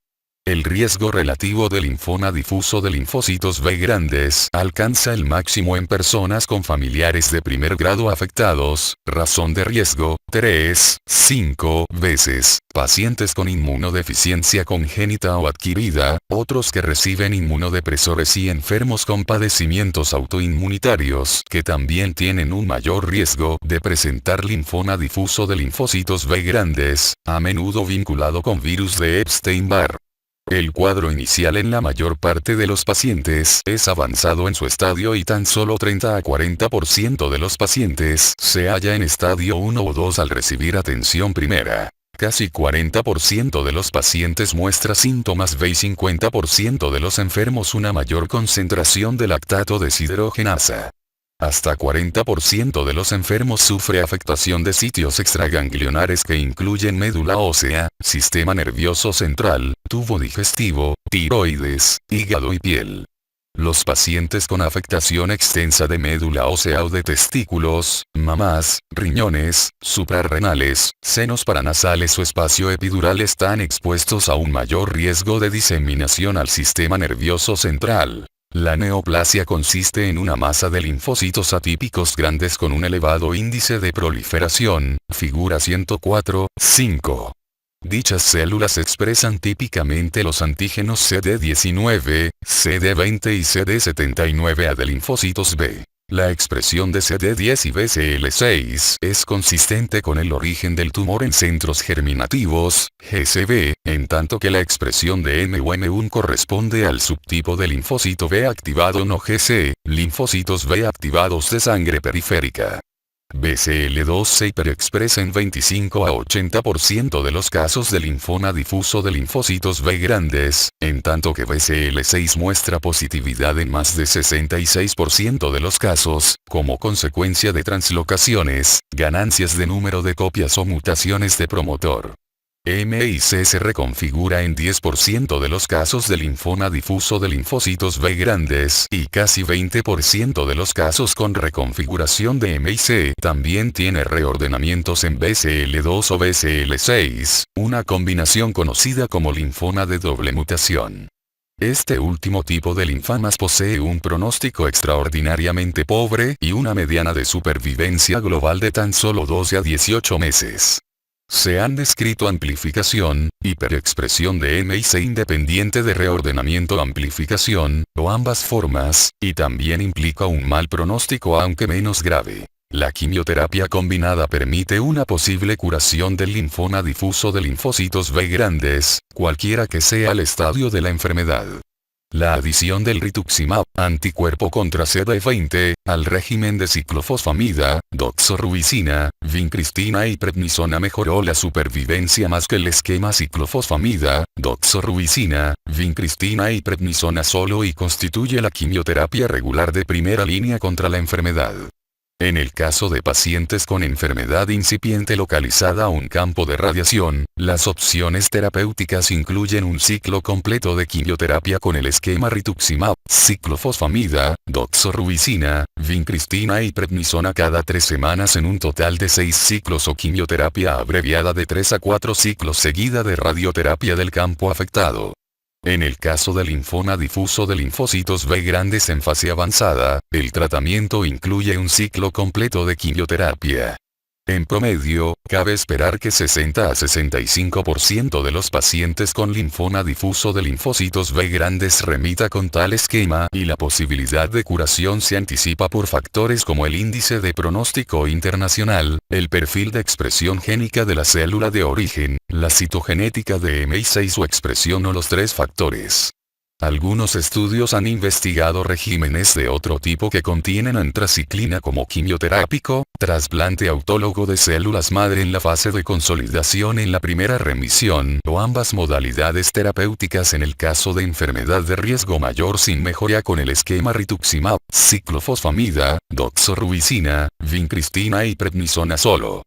El riesgo relativo de linfoma difuso de linfocitos B grandes alcanza el máximo en personas con familiares de primer grado afectados, razón de riesgo, 3-5 veces, pacientes con inmunodeficiencia congénita o adquirida, otros que reciben inmunodepresores y enfermos con padecimientos autoinmunitarios que también tienen un mayor riesgo de presentar linfoma difuso de linfocitos B grandes, a menudo vinculado con virus de Epstein-Barr. El cuadro inicial en la mayor parte de los pacientes es avanzado en su estadio y tan solo 30-40% de los pacientes se halla en estadio 1 o 2 al recibir atención primera. Casi 40% de los pacientes muestra síntomas B y 50% de los enfermos una mayor concentración de lactato deshidrogenasa. Hasta 40% de los enfermos sufre afectación de sitios extraganglionares que incluyen médula ósea, sistema nervioso central, tubo digestivo, tiroides, hígado y piel. Los pacientes con afectación extensa de médula ósea o de testículos, mamás, riñones, suprarrenales, senos paranasales o espacio epidural están expuestos a un mayor riesgo de diseminación al sistema nervioso central. La neoplasia consiste en una masa de linfocitos atípicos grandes con un elevado índice de proliferación, figura 104-5. Dichas células expresan típicamente los antígenos CD19, CD20 y CD79A de linfocitos B. La expresión de CD10 y BCL6 es consistente con el origen del tumor en centros germinativos, GCB, en tanto que la expresión de M o M1 corresponde al subtipo de linfocito B activado no GC, linfocitos B activados de sangre periférica. BCL2 se hiperexpresa en 25-80% de los casos de linfoma difuso de linfocitos B grandes, en tanto que BCL6 muestra positividad en más de 66% de los casos, como consecuencia de translocaciones, ganancias de número de copias o mutaciones de promotor. M y C se reconfigura en 10% de los casos de linfoma difuso de linfocitos B grandes y casi 20% de los casos con reconfiguración de M y C también tiene reordenamientos en BCL2 o BCL6, una combinación conocida como linfoma de doble mutación. Este último tipo de linfomas posee un pronóstico extraordinariamente pobre y una mediana de supervivencia global de tan solo 12 a 18 meses. Se han descrito amplificación, hiperexpresión de M y C independiente de reordenamiento amplificación, o ambas formas, y también implica un mal pronóstico aunque menos grave. La quimioterapia combinada permite una posible curación del linfoma difuso de linfocitos B grandes, cualquiera que sea el estadio de la enfermedad. La adición del rituximab, anticuerpo contra CD20, al régimen de ciclofosfamida, doxorubicina, vincristina y prednisona mejoró la supervivencia más que el esquema ciclofosfamida, doxorubicina, vincristina y prednisona solo y constituye la quimioterapia regular de primera línea contra la enfermedad. En el caso de pacientes con enfermedad incipiente localizada a un campo de radiación, las opciones terapéuticas incluyen un ciclo completo de quimioterapia con el esquema rituximab, ciclofosfamida, doxorubicina, vincristina y prednisona cada 3 semanas en un total de 6 ciclos o quimioterapia abreviada de 3 a 4 ciclos seguida de radioterapia del campo afectado. En el caso del linfoma difuso de linfocitos B grandes en fase avanzada, el tratamiento incluye un ciclo completo de quimioterapia. En promedio, cabe esperar que 60 a 65% de los pacientes con linfoma difuso de linfocitos B grandes remita con tal esquema y la posibilidad de curación se anticipa por factores como el índice de pronóstico internacional, el perfil de expresión génica de la célula de origen, la citogenética de MI6 o expresión o los 3 factores. Algunos estudios han investigado regímenes de otro tipo que contienen antraciclina como quimioterápico, trasplante autólogo de células madre en la fase de consolidación en la primera remisión o ambas modalidades terapéuticas en el caso de enfermedad de riesgo mayor sin mejoría con el esquema rituximab, ciclofosfamida, doxorubicina, vincristina y prednisona solo.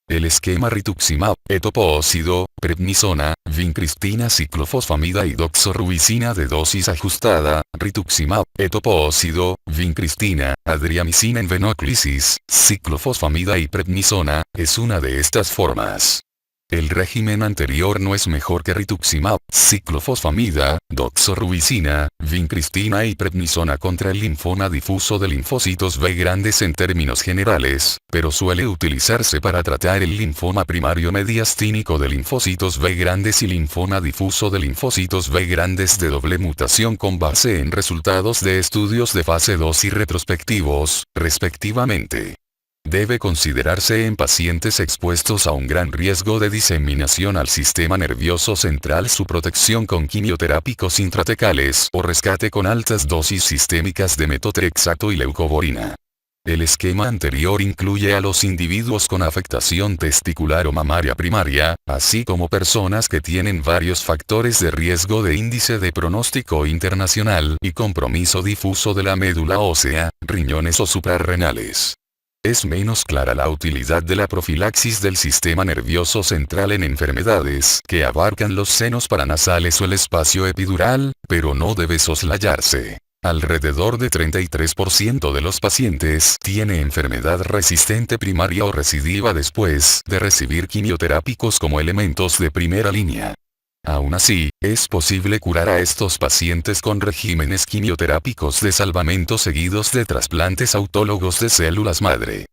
El esquema rituximab, etoposide, prednisona, vincristina, ciclofosfamida y doxorubicina de dosis ajustada, rituximab, etoposide, vincristina, adriamicina en venoclisis, ciclofosfamida y prednisona, es una de estas formas. El régimen anterior no es mejor que rituximab, ciclofosfamida, doxorubicina, vincristina y prednisona contra el linfoma difuso de linfocitos B grandes en términos generales, pero suele utilizarse para tratar el linfoma primario mediastínico de linfocitos B grandes y linfoma difuso de linfocitos B grandes de doble mutación con base en resultados de estudios de fase 2 y retrospectivos, respectivamente. Debe considerarse en pacientes expuestos a un gran riesgo de diseminación al sistema nervioso central su protección con quimioterápicos intratecales o rescate con altas dosis sistémicas de metotrexato y leucovorina. El esquema anterior incluye a los individuos con afectación testicular o mamaria primaria, así como personas que tienen varios factores de riesgo de índice de pronóstico internacional y compromiso difuso de la médula ósea, riñones o suprarrenales. Es menos clara la utilidad de la profilaxis del sistema nervioso central en enfermedades que abarcan los senos paranasales o el espacio epidural, pero no debe soslayarse. Alrededor de 33% de los pacientes tiene enfermedad resistente primaria o recidiva después de recibir quimioterápicos como elementos de primera línea. Aún así, es posible curar a estos pacientes con regímenes quimioterápicos de salvamento seguidos de trasplantes autólogos de células madre.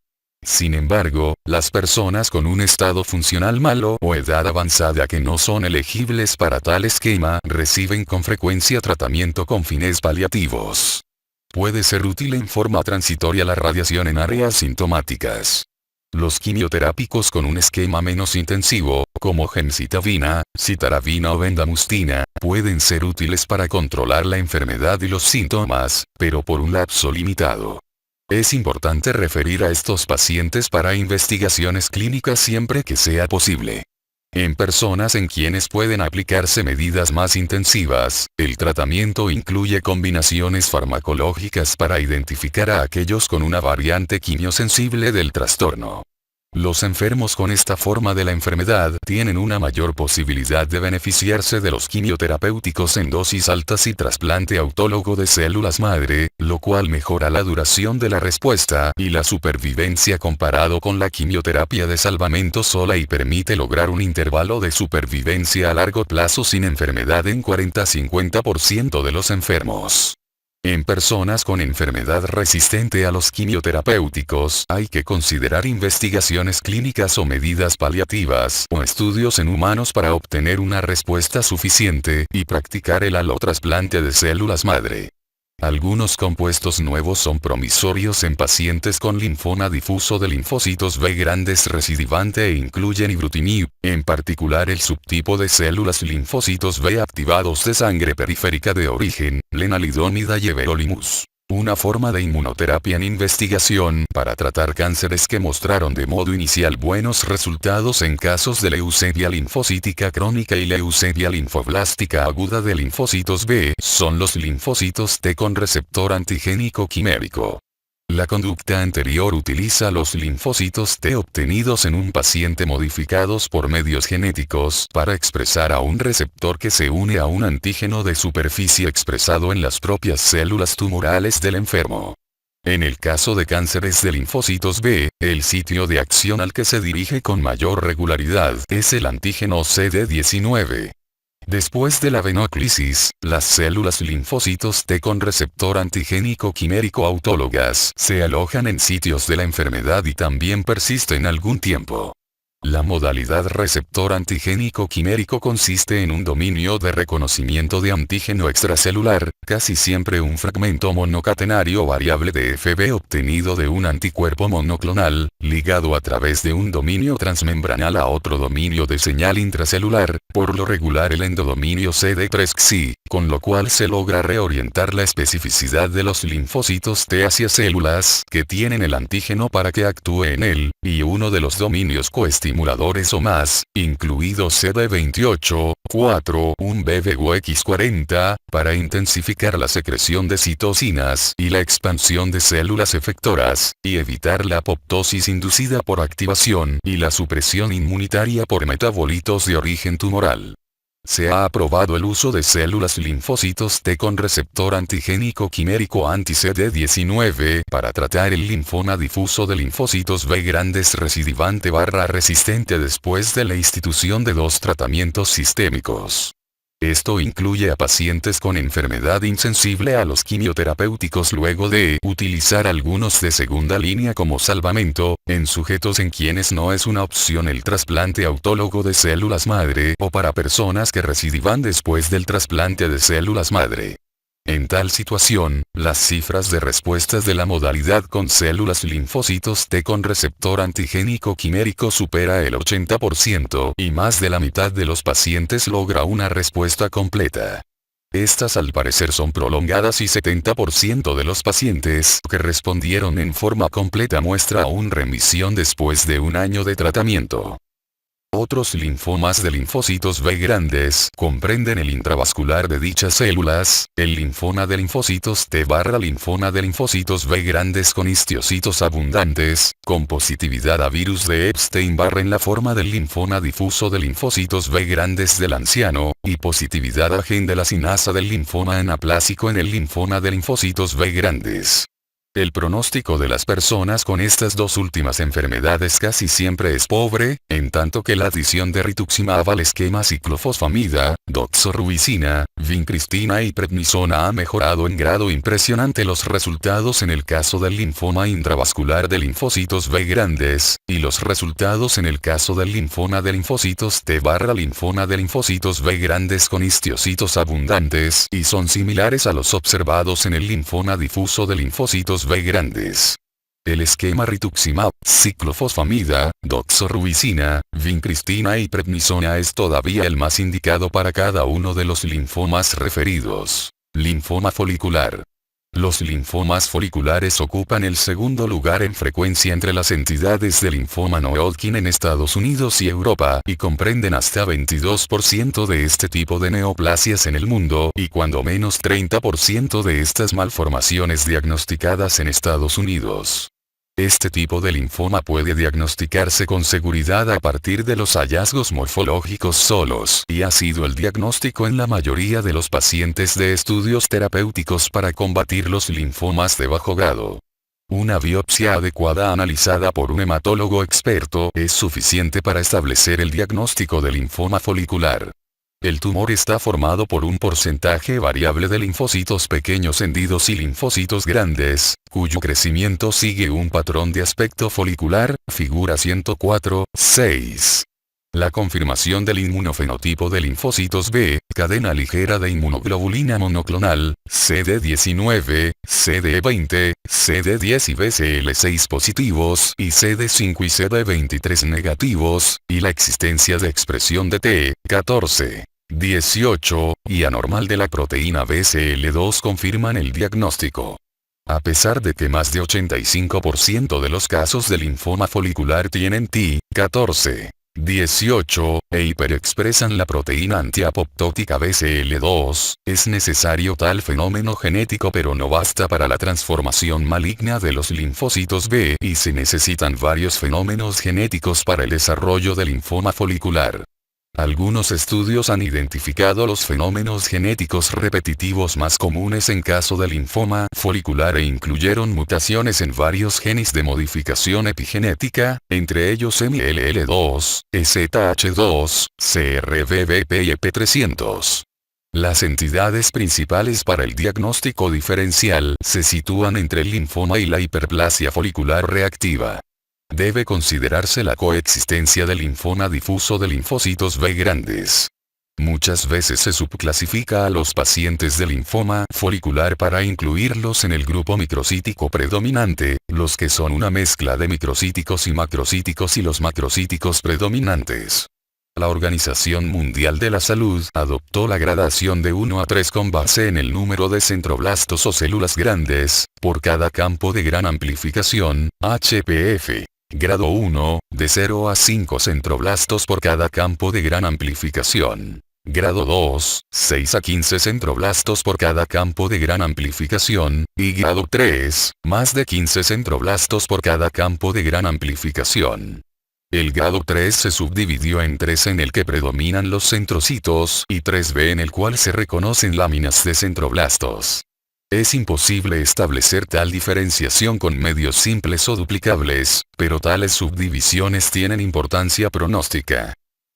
Sin embargo, las personas con un estado funcional malo o edad avanzada que no son elegibles para tal esquema reciben con frecuencia tratamiento con fines paliativos. Puede ser útil en forma transitoria la radiación en áreas sintomáticas. Los quimioterápicos con un esquema menos intensivo, como gemcitabina, citarabina o bendamustina, pueden ser útiles para controlar la enfermedad y los síntomas, pero por un lapso limitado. Es importante referir a estos pacientes para investigaciones clínicas siempre que sea posible. En personas en quienes pueden aplicarse medidas más intensivas, el tratamiento incluye combinaciones farmacológicas para identificar a aquellos con una variante quimiosensible del trastorno. Los enfermos con esta forma de la enfermedad tienen una mayor posibilidad de beneficiarse de los quimioterapéuticos en dosis altas y trasplante autólogo de células madre, lo cual mejora la duración de la respuesta y la supervivencia comparado con la quimioterapia de salvamento sola y permite lograr un intervalo de supervivencia a largo plazo sin enfermedad en 40-50% de los enfermos. En personas con enfermedad resistente a los quimioterapéuticos hay que considerar investigaciones clínicas o medidas paliativas o estudios en humanos para obtener una respuesta suficiente y practicar el allotrasplante de células madre. Algunos compuestos nuevos son promisorios en pacientes con linfoma difuso de linfocitos B grandes recidivante e incluyen ibrutinib, en particular el subtipo de células linfocitos B activados de sangre periférica de origen, lenalidomida y everolimus. Una forma de inmunoterapia en investigación para tratar cánceres que mostraron de modo inicial buenos resultados en casos de leucemia linfocítica crónica y leucemia linfoblástica aguda de linfocitos B son los linfocitos T con receptor antigénico quimérico. La conducta anterior utiliza los linfocitos T obtenidos en un paciente modificados por medios genéticos para expresar a un receptor que se une a un antígeno de superficie expresado en las propias células tumorales del enfermo. En el caso de cánceres de linfocitos B, el sitio de acción al que se dirige con mayor regularidad es el antígeno CD19. Después de la venoclisis, las células linfocitos T con receptor antigénico quimérico autólogas se alojan en sitios de la enfermedad y también persisten algún tiempo. La modalidad receptor antigénico quimérico consiste en un dominio de reconocimiento de antígeno extracelular, casi siempre un fragmento monocatenario variable de Fb obtenido de un anticuerpo monoclonal, ligado a través de un dominio transmembranal a otro dominio de señal intracelular, por lo regular el endodominio CD3-XY, con lo cual se logra reorientar la especificidad de los linfocitos T hacia células que tienen el antígeno para que actúe en él, y uno de los dominios coestimuladores o más, incluido CD28, 4, un BBUX40, para intensificar la secreción de citocinas y la expansión de células efectoras, y evitar la apoptosis inducida por activación y la supresión inmunitaria por metabolitos de origen tumoral. Se ha aprobado el uso de células linfocitos T con receptor antigénico quimérico anti-CD19 para tratar el linfoma difuso de linfocitos B grandes recidivante/resistente después de la institución de 2 tratamientos sistémicos. Esto incluye a pacientes con enfermedad insensible a los quimioterapéuticos luego de utilizar algunos de segunda línea como salvamento, en sujetos en quienes no es una opción el trasplante autólogo de células madre o para personas que recidivan después del trasplante de células madre. En tal situación, las cifras de respuestas de la modalidad con células linfocitos T con receptor antigénico quimérico supera el 80% y más de la mitad de los pacientes logra una respuesta completa. Estas al parecer son prolongadas y 70% de los pacientes que respondieron en forma completa muestra aún remisión después de un año de tratamiento. Otros linfomas de linfocitos B grandes comprenden el intravascular de dichas células, el linfoma de linfocitos T/linfoma de linfocitos B grandes con histiocitos abundantes, con positividad a virus de Epstein- en la forma del linfoma difuso de linfocitos B grandes del anciano, y positividad a gen de la sinasa del linfoma anaplásico en el linfoma de linfocitos B grandes. El pronóstico de las personas con estas dos últimas enfermedades casi siempre es pobre, en tanto que la adición de rituximab al esquema ciclofosfamida, doxorubicina, vincristina y prednisona ha mejorado en grado impresionante los resultados en el caso del linfoma intravascular de linfocitos B grandes, y los resultados en el caso del linfoma de linfocitos T/linfoma de linfocitos B grandes con histiocitos abundantes y son similares a los observados en el linfoma difuso de linfocitos B grandes. El esquema rituximab, ciclofosfamida, doxorubicina, vincristina y prednisona es todavía el más indicado para cada uno de los linfomas referidos. Linfoma folicular. Los linfomas foliculares ocupan el segundo lugar en frecuencia entre las entidades de linfoma no Hodgkin en Estados Unidos y Europa y comprenden hasta 22% de este tipo de neoplasias en el mundo y cuando menos 30% de estas malformaciones diagnosticadas en Estados Unidos. Este tipo de linfoma puede diagnosticarse con seguridad a partir de los hallazgos morfológicos solos y ha sido el diagnóstico en la mayoría de los pacientes de estudios terapéuticos para combatir los linfomas de bajo grado. Una biopsia adecuada analizada por un hematólogo experto es suficiente para establecer el diagnóstico de linfoma folicular. El tumor está formado por un porcentaje variable de linfocitos pequeños hendidos y linfocitos grandes, cuyo crecimiento sigue un patrón de aspecto folicular, figura 104, 6. La confirmación del inmunofenotipo de linfocitos B, cadena ligera de inmunoglobulina monoclonal, CD19, CD20, CD10 y BCL6 positivos y CD5 y CD23 negativos, y la existencia de expresión de T14, 18, y anormal de la proteína BCL2 confirman el diagnóstico. A pesar de que más de 85% de los casos de linfoma folicular tienen T14, 18, e hiperexpresan la proteína antiapoptótica BCL2, es necesario tal fenómeno genético pero no basta para la transformación maligna de los linfocitos B y se necesitan varios fenómenos genéticos para el desarrollo del linfoma folicular. Algunos estudios han identificado los fenómenos genéticos repetitivos más comunes en caso de linfoma folicular e incluyeron mutaciones en varios genes de modificación epigenética, entre ellos MLL2, EZH2, CRBBP y EP300. Las entidades principales para el diagnóstico diferencial se sitúan entre el linfoma y la hiperplasia folicular reactiva. Debe considerarse la coexistencia del linfoma difuso de linfocitos B grandes. Muchas veces se subclasifica a los pacientes de linfoma folicular para incluirlos en el grupo microcítico predominante, los que son una mezcla de microcíticos y macrocíticos y los macrocíticos predominantes. La Organización Mundial de la Salud adoptó la gradación de 1 a 3 con base en el número de centroblastos o células grandes, por cada campo de gran amplificación, HPF. Grado 1, de 0 a 5 centroblastos por cada campo de gran amplificación. Grado 2, 6 a 15 centroblastos por cada campo de gran amplificación, y grado 3, más de 15 centroblastos por cada campo de gran amplificación. El grado 3 se subdividió en 3 en el que predominan los centrocitos y 3B en el cual se reconocen láminas de centroblastos. Es imposible establecer tal diferenciación con medios simples o duplicables, pero tales subdivisiones tienen importancia pronóstica.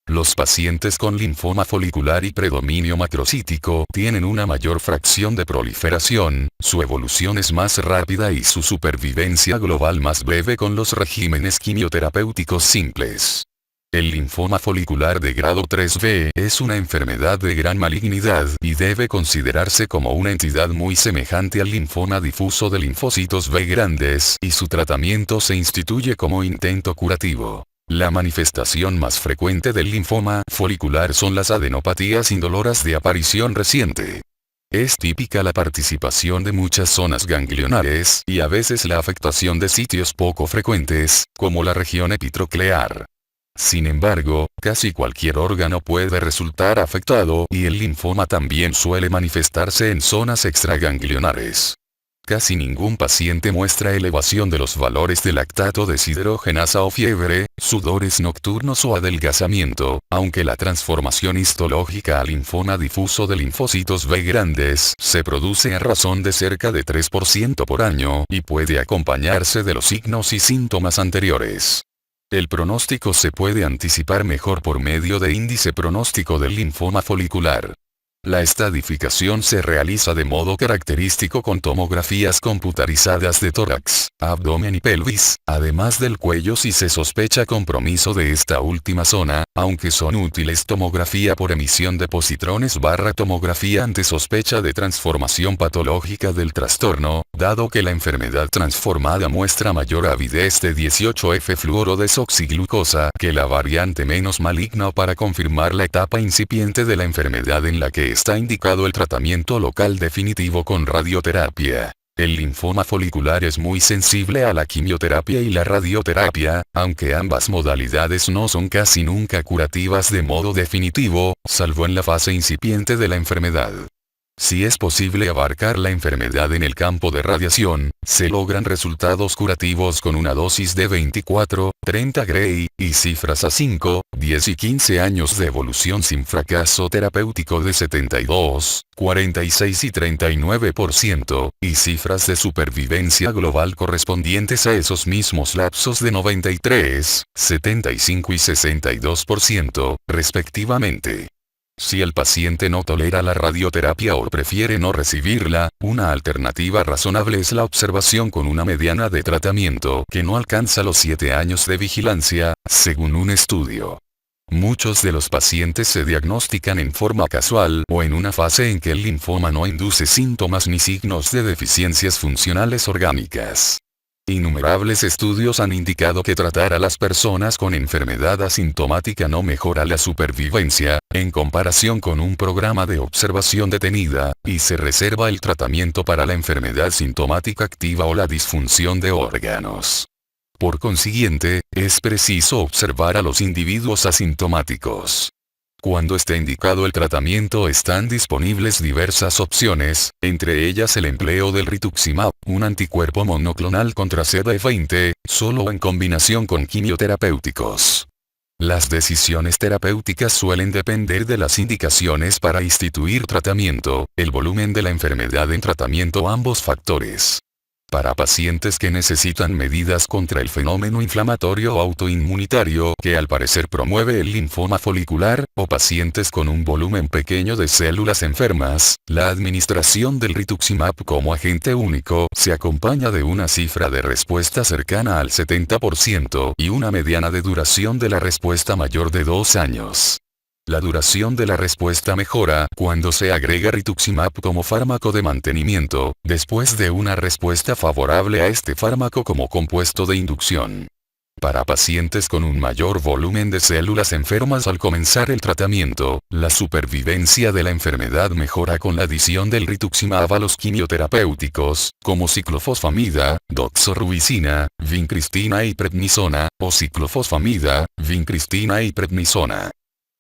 Los pacientes con linfoma folicular y predominio macrocítico tienen una mayor fracción de proliferación, su evolución es más rápida y su supervivencia global más breve con los regímenes quimioterapéuticos simples. El linfoma folicular de grado 3B es una enfermedad de gran malignidad y debe considerarse como una entidad muy semejante al linfoma difuso de linfocitos B grandes y su tratamiento se instituye como intento curativo. La manifestación más frecuente del linfoma folicular son las adenopatías indoloras de aparición reciente. Es típica la participación de muchas zonas ganglionares y a veces la afectación de sitios poco frecuentes, como la región epitroclear. Sin embargo, casi cualquier órgano puede resultar afectado y el linfoma también suele manifestarse en zonas extraganglionares. Casi ningún paciente muestra elevación de los valores de lactato deshidrogenasa o fiebre, sudores nocturnos o adelgazamiento, aunque la transformación histológica a linfoma difuso de linfocitos B grandes se produce a razón de cerca de 3% por año y puede acompañarse de los signos y síntomas anteriores. El pronóstico se puede anticipar mejor por medio de índice pronóstico del linfoma folicular. La estadificación se realiza de modo característico con tomografías computarizadas de tórax, abdomen y pelvis, además del cuello si se sospecha compromiso de esta última zona, aunque son útiles tomografía por emisión de positrones / tomografía ante sospecha de transformación patológica del trastorno, dado que la enfermedad transformada muestra mayor avidez de 18F-fluorodesoxiglucosa que la variante menos maligna para confirmar la etapa incipiente de la enfermedad en la que está indicado el tratamiento local definitivo con radioterapia. El linfoma folicular es muy sensible a la quimioterapia y la radioterapia, aunque ambas modalidades no son casi nunca curativas de modo definitivo, salvo en la fase incipiente de la enfermedad. Si es posible abarcar la enfermedad en el campo de radiación, se logran resultados curativos con una dosis de 24, 30 Gray, y cifras a 5, 10 y 15 años de evolución sin fracaso terapéutico de 72, 46 y 39%, y cifras de supervivencia global correspondientes a esos mismos lapsos de 93, 75 y 62%, respectivamente. Si el paciente no tolera la radioterapia o prefiere no recibirla, una alternativa razonable es la observación con una mediana de tratamiento que no alcanza los 7 años de vigilancia, según un estudio. Muchos de los pacientes se diagnostican en forma casual o en una fase en que el linfoma no induce síntomas ni signos de deficiencias funcionales orgánicas. Innumerables estudios han indicado que tratar a las personas con enfermedad asintomática no mejora la supervivencia, en comparación con un programa de observación detenida, y se reserva el tratamiento para la enfermedad sintomática activa o la disfunción de órganos. Por consiguiente, es preciso observar a los individuos asintomáticos. Cuando esté indicado el tratamiento están disponibles diversas opciones, entre ellas el empleo del rituximab, un anticuerpo monoclonal contra CD20, solo en combinación con quimioterapéuticos. Las decisiones terapéuticas suelen depender de las indicaciones para instituir tratamiento, el volumen de la enfermedad en tratamiento ambos factores. Para pacientes que necesitan medidas contra el fenómeno inflamatorio o autoinmunitario que al parecer promueve el linfoma folicular, o pacientes con un volumen pequeño de células enfermas, la administración del rituximab como agente único se acompaña de una cifra de respuesta cercana al 70% y una mediana de duración de la respuesta mayor de 2 años. La duración de la respuesta mejora cuando se agrega rituximab como fármaco de mantenimiento, después de una respuesta favorable a este fármaco como compuesto de inducción. Para pacientes con un mayor volumen de células enfermas al comenzar el tratamiento, la supervivencia de la enfermedad mejora con la adición del rituximab a los quimioterapéuticos, como ciclofosfamida, doxorubicina, vincristina y prednisona, o ciclofosfamida, vincristina y prednisona.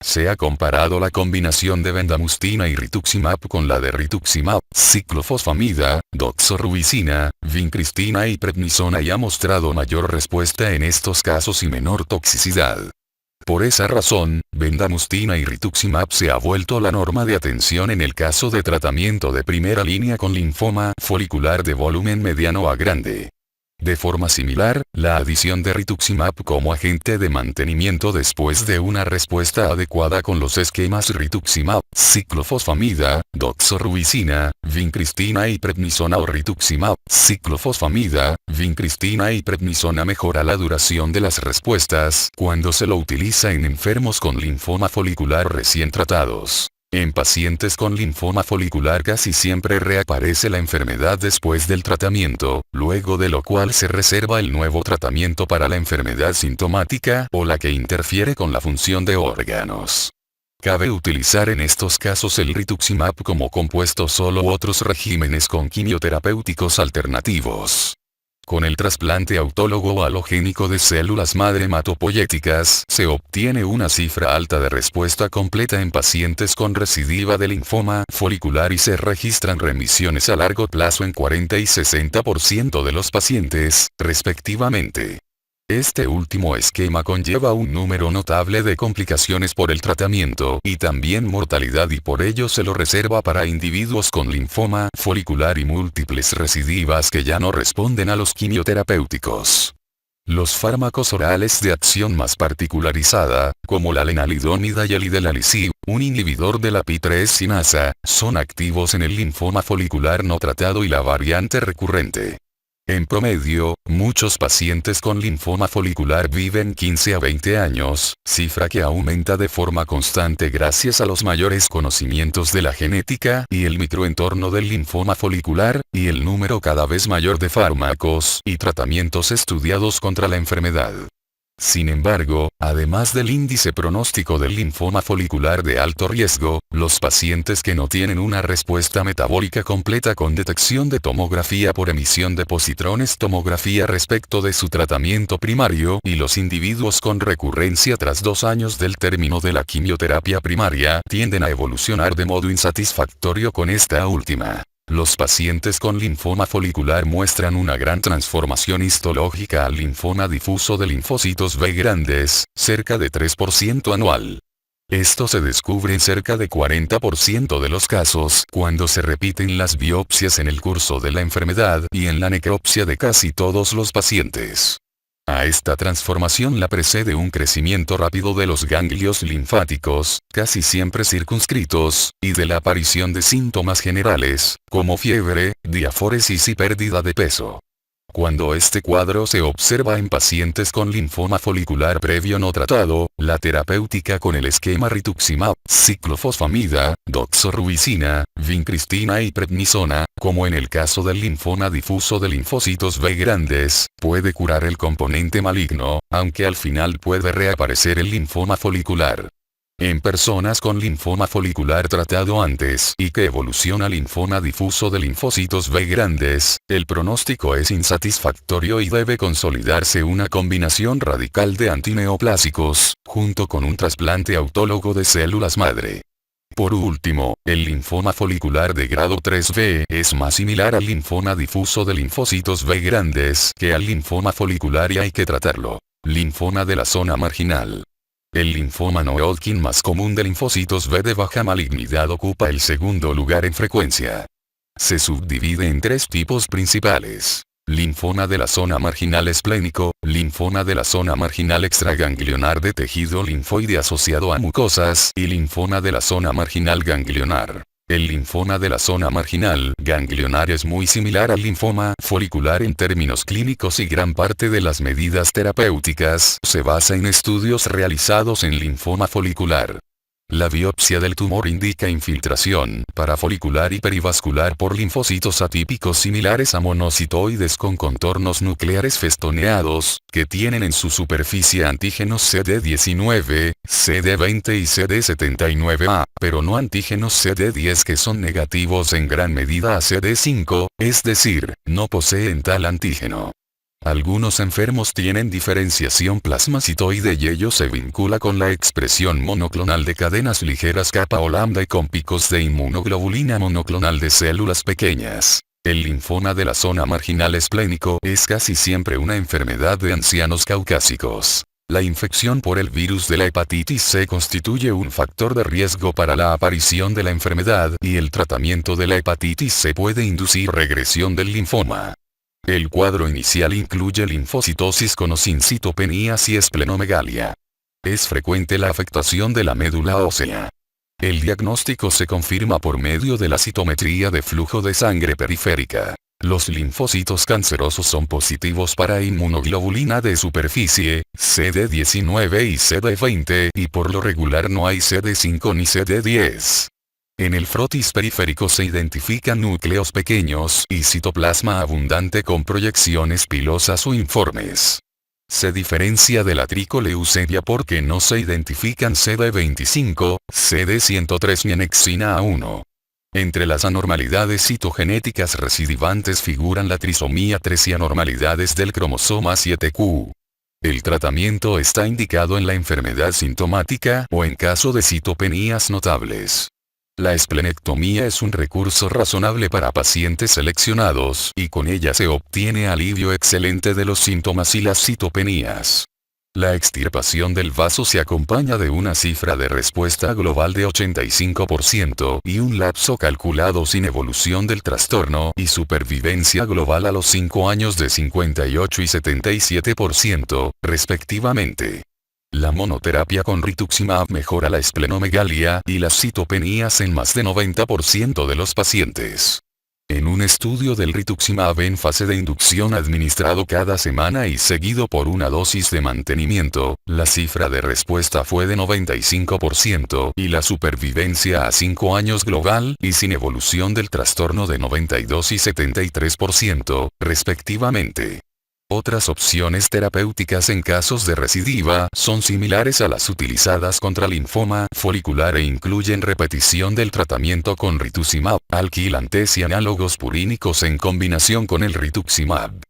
Se ha comparado la combinación de bendamustina y rituximab con la de rituximab, ciclofosfamida, doxorubicina, vincristina y prednisona y ha mostrado mayor respuesta en estos casos y menor toxicidad. Por esa razón, bendamustina y rituximab se ha vuelto la norma de atención en el caso de tratamiento de primera línea con linfoma folicular de volumen mediano a grande. De forma similar, la adición de rituximab como agente de mantenimiento después de una respuesta adecuada con los esquemas rituximab, ciclofosfamida, doxorubicina, vincristina y prednisona o rituximab, ciclofosfamida, vincristina y prednisona mejora la duración de las respuestas cuando se lo utiliza en enfermos con linfoma folicular recién tratados. En pacientes con linfoma folicular casi siempre reaparece la enfermedad después del tratamiento, luego de lo cual se reserva el nuevo tratamiento para la enfermedad sintomática o la que interfiere con la función de órganos. Cabe utilizar en estos casos el rituximab como compuesto solo u otros regímenes con quimioterapéuticos alternativos. Con el trasplante autólogo o halogénico de células madre hematopoyéticas se obtiene una cifra alta de respuesta completa en pacientes con recidiva de linfoma folicular y se registran remisiones a largo plazo en 40 y 60% de los pacientes, respectivamente. Este último esquema conlleva un número notable de complicaciones por el tratamiento y también mortalidad y por ello se lo reserva para individuos con linfoma folicular y múltiples recidivas que ya no responden a los quimioterapéuticos. Los fármacos orales de acción más particularizada, como la lenalidomida y el idelalisib, un inhibidor de la PI3 sinasa, son activos en el linfoma folicular no tratado y la variante recurrente. En promedio, muchos pacientes con linfoma folicular viven 15 a 20 años, cifra que aumenta de forma constante gracias a los mayores conocimientos de la genética y el microentorno del linfoma folicular, y el número cada vez mayor de fármacos y tratamientos estudiados contra la enfermedad. Sin embargo, además del índice pronóstico del linfoma folicular de alto riesgo, los pacientes que no tienen una respuesta metabólica completa con detección de tomografía por emisión de positrones tomografía respecto de su tratamiento primario y los individuos con recurrencia tras 2 años del término de la quimioterapia primaria tienden a evolucionar de modo insatisfactorio con esta última. Los pacientes con linfoma folicular muestran una gran transformación histológica al linfoma difuso de linfocitos B grandes, cerca de 3% anual. Esto se descubre en cerca de 40% de los casos cuando se repiten las biopsias en el curso de la enfermedad y en la necropsia de casi todos los pacientes. A esta transformación la precede un crecimiento rápido de los ganglios linfáticos, casi siempre circunscritos, y de la aparición de síntomas generales, como fiebre, diaforesis y pérdida de peso. Cuando este cuadro se observa en pacientes con linfoma folicular previo no tratado, la terapéutica con el esquema rituximab, ciclofosfamida, doxorubicina, vincristina y prednisona, como en el caso del linfoma difuso de linfocitos B grandes, puede curar el componente maligno, aunque al final puede reaparecer el linfoma folicular. En personas con linfoma folicular tratado antes y que evoluciona a linfoma difuso de linfocitos B grandes, el pronóstico es insatisfactorio y debe consolidarse una combinación radical de antineoplásicos, junto con un trasplante autólogo de células madre. Por último, el linfoma folicular de grado 3B es más similar al linfoma difuso de linfocitos B grandes que al linfoma folicular y hay que tratarlo. Linfoma de la zona marginal. El linfoma no Hodgkin más común de linfocitos B de baja malignidad ocupa el segundo lugar en frecuencia. Se subdivide en tres tipos principales. Linfoma de la zona marginal esplénico, linfoma de la zona marginal extraganglionar de tejido linfoide asociado a mucosas y linfoma de la zona marginal ganglionar. El linfoma de la zona marginal ganglionar es muy similar al linfoma folicular en términos clínicos y gran parte de las medidas terapéuticas se basa en estudios realizados en linfoma folicular. La biopsia del tumor indica infiltración parafolicular y perivascular por linfocitos atípicos similares a monocitoides con contornos nucleares festoneados, que tienen en su superficie antígenos CD19, CD20 y CD79A, pero no antígenos CD10 que son negativos en gran medida a CD5, es decir, no poseen tal antígeno. Algunos enfermos tienen diferenciación plasmacitoide y ello se vincula con la expresión monoclonal de cadenas ligeras kappa o lambda y con picos de inmunoglobulina monoclonal de células pequeñas. El linfoma de la zona marginal esplénico es casi siempre una enfermedad de ancianos caucásicos. La infección por el virus de la hepatitis C constituye un factor de riesgo para la aparición de la enfermedad y el tratamiento de la hepatitis C puede inducir regresión del linfoma. El cuadro inicial incluye linfocitosis con o sin citopenías y esplenomegalia. Es frecuente la afectación de la médula ósea. El diagnóstico se confirma por medio de la citometría de flujo de sangre periférica. Los linfocitos cancerosos son positivos para inmunoglobulina de superficie, CD19 y CD20 y por lo regular no hay CD5 ni CD10. En el frotis periférico se identifican núcleos pequeños y citoplasma abundante con proyecciones pilosas o informes. Se diferencia de la tricoleucemia porque no se identifican CD25, CD103 ni anexina A1. Entre las anormalidades citogenéticas recidivantes figuran la trisomía 3 y anormalidades del cromosoma 7q. El tratamiento está indicado en la enfermedad sintomática o en caso de citopenías notables. La esplenectomía es un recurso razonable para pacientes seleccionados y con ella se obtiene alivio excelente de los síntomas y las citopenías. La extirpación del vaso se acompaña de una cifra de respuesta global de 85% y un lapso calculado sin evolución del trastorno y supervivencia global a los 5 años de 58 y 77%, respectivamente. La monoterapia con rituximab mejora la esplenomegalia y las citopenías en más de 90% de los pacientes. En un estudio del rituximab en fase de inducción administrado cada semana y seguido por una dosis de mantenimiento, la cifra de respuesta fue de 95% y la supervivencia a 5 años global y sin evolución del trastorno de 92 y 73%, respectivamente. Otras opciones terapéuticas en casos de recidiva son similares a las utilizadas contra linfoma folicular e incluyen repetición del tratamiento con rituximab, alquilantes y análogos purínicos en combinación con el rituximab.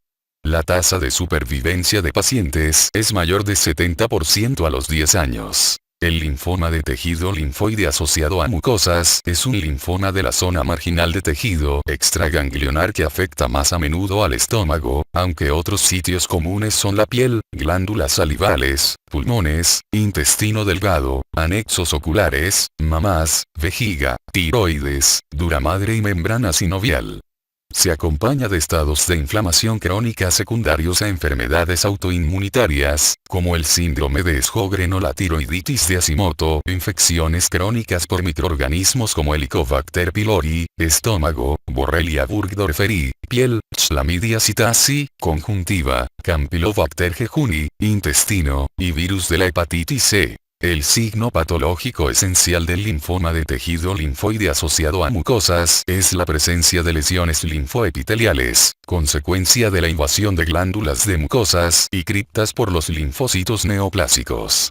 La tasa de supervivencia de pacientes es mayor de 70% a los 10 años. El linfoma de tejido linfoide asociado a mucosas es un linfoma de la zona marginal de tejido extraganglionar que afecta más a menudo al estómago, aunque otros sitios comunes son la piel, glándulas salivales, pulmones, intestino delgado, anexos oculares, mamás, vejiga, tiroides, dura madre y membrana sinovial. Se acompaña de estados de inflamación crónica secundarios a enfermedades autoinmunitarias, como el síndrome de Sjögren o la tiroiditis de Hashimoto, infecciones crónicas por microorganismos como Helicobacter pylori, estómago, Borrelia burgdorferi, piel, Chlamydia psittaci, conjuntiva, Campylobacter jejuni, intestino, y virus de la hepatitis C. El signo patológico esencial del linfoma de tejido linfoide asociado a mucosas es la presencia de lesiones linfoepiteliales, consecuencia de la invasión de glándulas de mucosas y criptas por los linfocitos neoplásicos.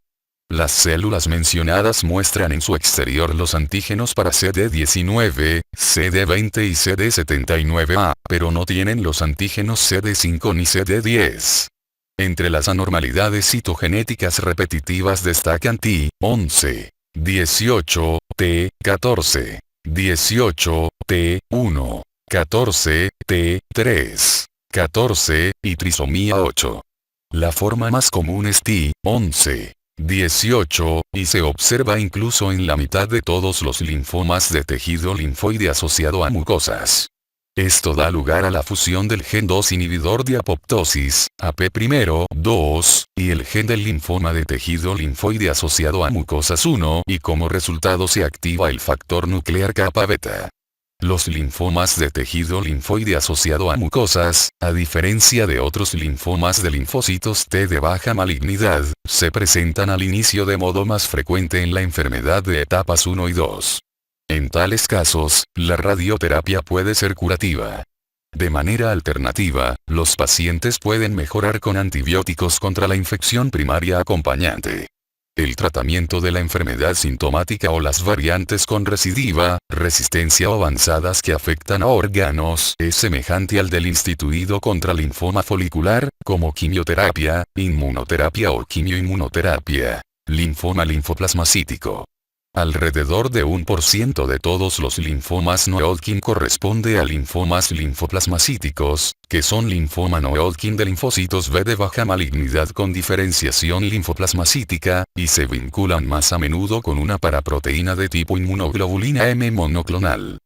Las células mencionadas muestran en su exterior los antígenos para CD19, CD20 y CD79A, pero no tienen los antígenos CD5 ni CD10. Entre las anormalidades citogenéticas repetitivas destacan T11, 18, T14, 18, T1, 14, T3, 14, y trisomía 8. La forma más común es T11, 18, y se observa incluso en la mitad de todos los linfomas de tejido linfoide asociado a mucosas. Esto da lugar a la fusión del gen 2 inhibidor de apoptosis, AP1-2, y el gen del linfoma de tejido linfoide asociado a mucosas 1, y como resultado se activa el factor nuclear kappa beta. Los linfomas de tejido linfoide asociado a mucosas, a diferencia de otros linfomas de linfocitos T de baja malignidad, se presentan al inicio de modo más frecuente en la enfermedad de etapas 1 y 2. En tales casos, la radioterapia puede ser curativa. De manera alternativa, los pacientes pueden mejorar con antibióticos contra la infección primaria acompañante. El tratamiento de la enfermedad sintomática o las variantes con recidiva, resistencia o avanzadas que afectan a órganos es semejante al del instituido contra linfoma folicular, como quimioterapia, inmunoterapia o quimioinmunoterapia. Linfoma linfoplasmacítico. Alrededor de 1% de todos los linfomas no-Hodgkin corresponde a linfomas linfoplasmacíticos, que son linfoma no-Hodgkin de linfocitos B de baja malignidad con diferenciación linfoplasmacítica, y se vinculan más a menudo con una paraproteína de tipo inmunoglobulina M monoclonal.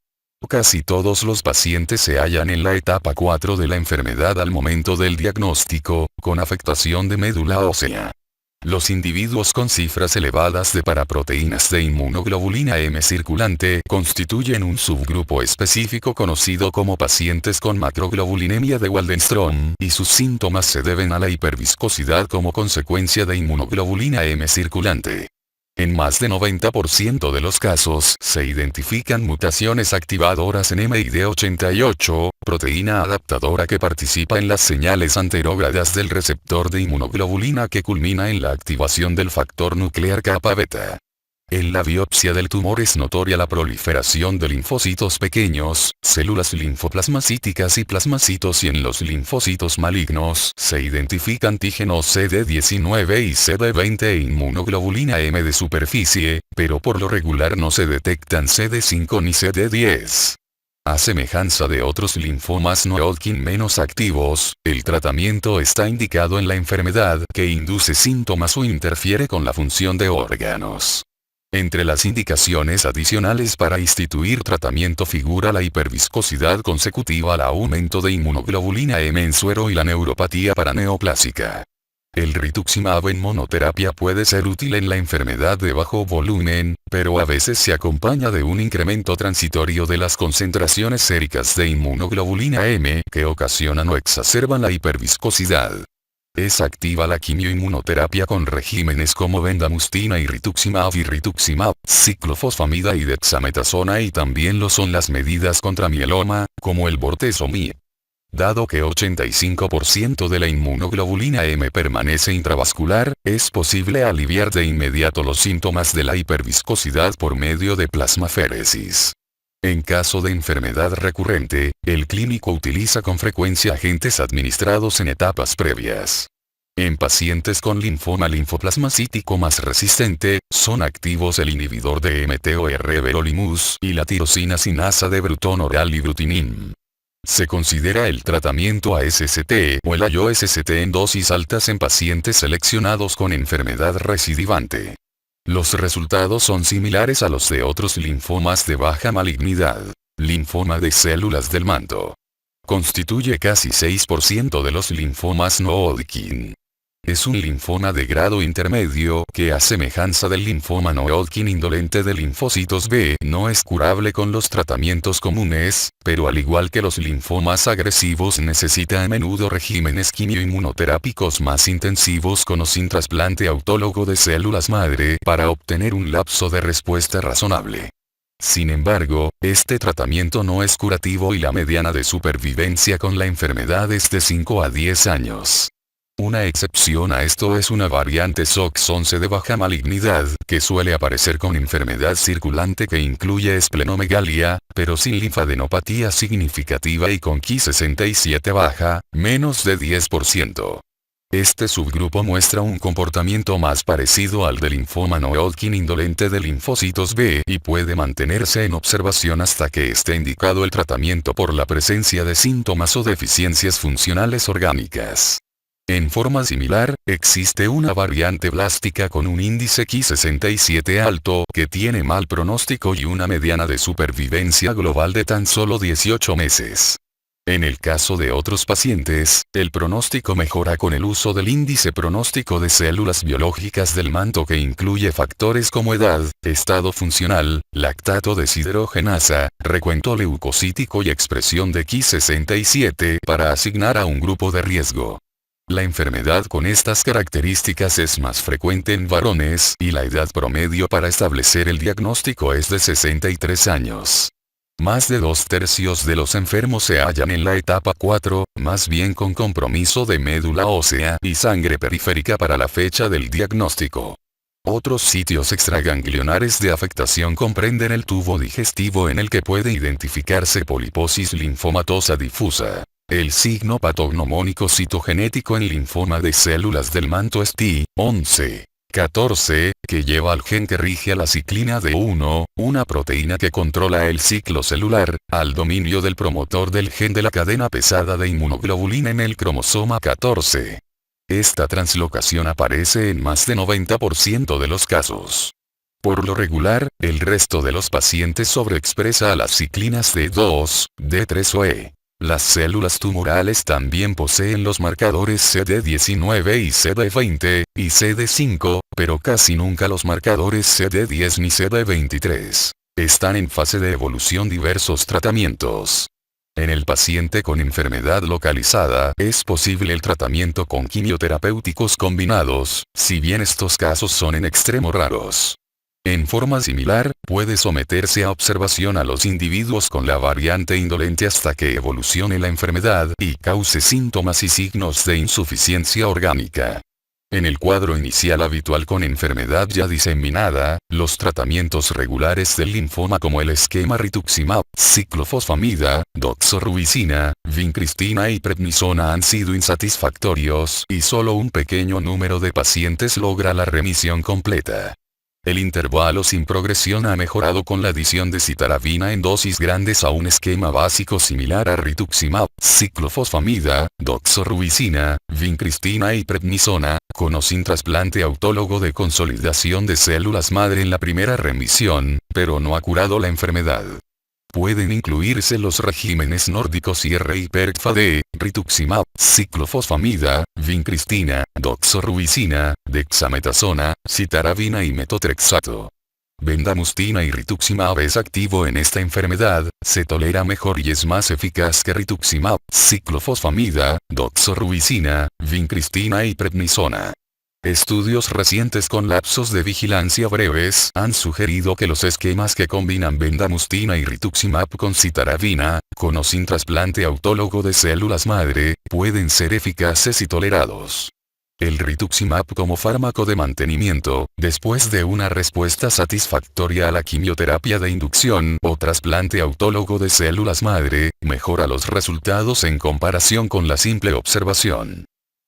Casi todos los pacientes se hallan en la etapa 4 de la enfermedad al momento del diagnóstico, con afectación de médula ósea. Los individuos con cifras elevadas de paraproteínas de inmunoglobulina M circulante constituyen un subgrupo específico conocido como pacientes con macroglobulinemia de Waldenström, y sus síntomas se deben a la hiperviscosidad como consecuencia de inmunoglobulina M circulante. En más de 90% de los casos se identifican mutaciones activadoras en MID88, proteína adaptadora que participa en las señales anterógradas del receptor de inmunoglobulina que culmina en la activación del factor nuclear kappa beta. En la biopsia del tumor es notoria la proliferación de linfocitos pequeños, células linfoplasmacíticas y plasmacitos, y en los linfocitos malignos se identifican antígenos CD19 y CD20 e inmunoglobulina M de superficie, pero por lo regular no se detectan CD5 ni CD10. A semejanza de otros linfomas no-Hodgkin menos activos, el tratamiento está indicado en la enfermedad que induce síntomas o interfiere con la función de órganos. Entre las indicaciones adicionales para instituir tratamiento figura la hiperviscosidad consecutiva al aumento de inmunoglobulina M en suero y la neuropatía paraneoplásica. El rituximab en monoterapia puede ser útil en la enfermedad de bajo volumen, pero a veces se acompaña de un incremento transitorio de las concentraciones séricas de inmunoglobulina M que ocasionan o exacerban la hiperviscosidad. Es activa la quimioinmunoterapia con regímenes como bendamustina y rituximab, ciclofosfamida y dexametasona, y también lo son las medidas contra mieloma, como el bortezomib. Dado que 85% de la inmunoglobulina M permanece intravascular, es posible aliviar de inmediato los síntomas de la hiperviscosidad por medio de plasmaféresis. En caso de enfermedad recurrente, el clínico utiliza con frecuencia agentes administrados en etapas previas. En pacientes con linfoma linfoplasmacítico más resistente, son activos el inhibidor de mTOR everolimus y la tirosina sinasa de Bruton oral y Brutinim. Se considera el tratamiento ASCT o el IOSCT en dosis altas en pacientes seleccionados con enfermedad recidivante. Los resultados son similares a los de otros linfomas de baja malignidad. Linfoma de células del manto. Constituye casi 6% de los linfomas no Hodgkin. Es un linfoma de grado intermedio que a semejanza del linfoma no Hodgkin indolente de linfocitos B no es curable con los tratamientos comunes, pero al igual que los linfomas agresivos necesita a menudo regímenes quimioinmunoterápicos más intensivos con o sin trasplante autólogo de células madre para obtener un lapso de respuesta razonable. Sin embargo, este tratamiento no es curativo y la mediana de supervivencia con la enfermedad es de 5 a 10 años. Una excepción a esto es una variante SOX11 de baja malignidad, que suele aparecer con enfermedad circulante que incluye esplenomegalia, pero sin linfadenopatía significativa y con Ki67 baja, menos de 10%. Este subgrupo muestra un comportamiento más parecido al del linfoma no Hodgkin indolente de linfocitos B y puede mantenerse en observación hasta que esté indicado el tratamiento por la presencia de síntomas o deficiencias funcionales orgánicas. En forma similar, existe una variante blástica con un índice Ki67 alto que tiene mal pronóstico y una mediana de supervivencia global de tan solo 18 meses. En el caso de otros pacientes, el pronóstico mejora con el uso del índice pronóstico de células biológicas del manto que incluye factores como edad, estado funcional, lactato deshidrogenasa, recuento leucocítico y expresión de Ki67 para asignar a un grupo de riesgo. La enfermedad con estas características es más frecuente en varones y la edad promedio para establecer el diagnóstico es de 63 años. Más de 2/3 de los enfermos se hallan en la etapa 4, más bien con compromiso de médula ósea y sangre periférica para la fecha del diagnóstico. Otros sitios extraganglionares de afectación comprenden el tubo digestivo en el que puede identificarse poliposis linfomatosa difusa. El signo patognomónico citogenético en linfoma de células del manto es Ti11, 14, que lleva al gen que rige a la ciclina D1, una proteína que controla el ciclo celular, al dominio del promotor del gen de la cadena pesada de inmunoglobulina en el cromosoma 14. Esta translocación aparece en más de 90% de los casos. Por lo regular, el resto de los pacientes sobreexpresa a las ciclinas D2, D3 o E. Las células tumorales también poseen los marcadores CD19 y CD20, y CD5, pero casi nunca los marcadores CD10 ni CD23. Están en fase de evolución diversos tratamientos. En el paciente con enfermedad localizada es posible el tratamiento con quimioterapéuticos combinados, si bien estos casos son en extremo raros. En forma similar, puede someterse a observación a los individuos con la variante indolente hasta que evolucione la enfermedad y cause síntomas y signos de insuficiencia orgánica. En el cuadro inicial habitual con enfermedad ya diseminada, los tratamientos regulares del linfoma como el esquema rituximab, ciclofosfamida, doxorubicina, vincristina y prednisona han sido insatisfactorios y solo un pequeño número de pacientes logra la remisión completa. El intervalo sin progresión ha mejorado con la adición de citarabina en dosis grandes a un esquema básico similar a rituximab, ciclofosfamida, doxorubicina, vincristina y prednisona, con o sin trasplante autólogo de consolidación de células madre en la primera remisión, pero no ha curado la enfermedad. Pueden incluirse los regímenes nórdicos IR-PERCFAD, rituximab, ciclofosfamida, vincristina, doxorubicina, dexametasona, citarabina y metotrexato. Bendamustina y rituximab es activo en esta enfermedad, se tolera mejor y es más eficaz que rituximab, ciclofosfamida, doxorubicina, vincristina y prednisona. Estudios recientes con lapsos de vigilancia breves han sugerido que los esquemas que combinan bendamustina y rituximab con citarabina, con o sin trasplante autólogo de células madre, pueden ser eficaces y tolerados. El rituximab como fármaco de mantenimiento, después de una respuesta satisfactoria a la quimioterapia de inducción o trasplante autólogo de células madre, mejora los resultados en comparación con la simple observación.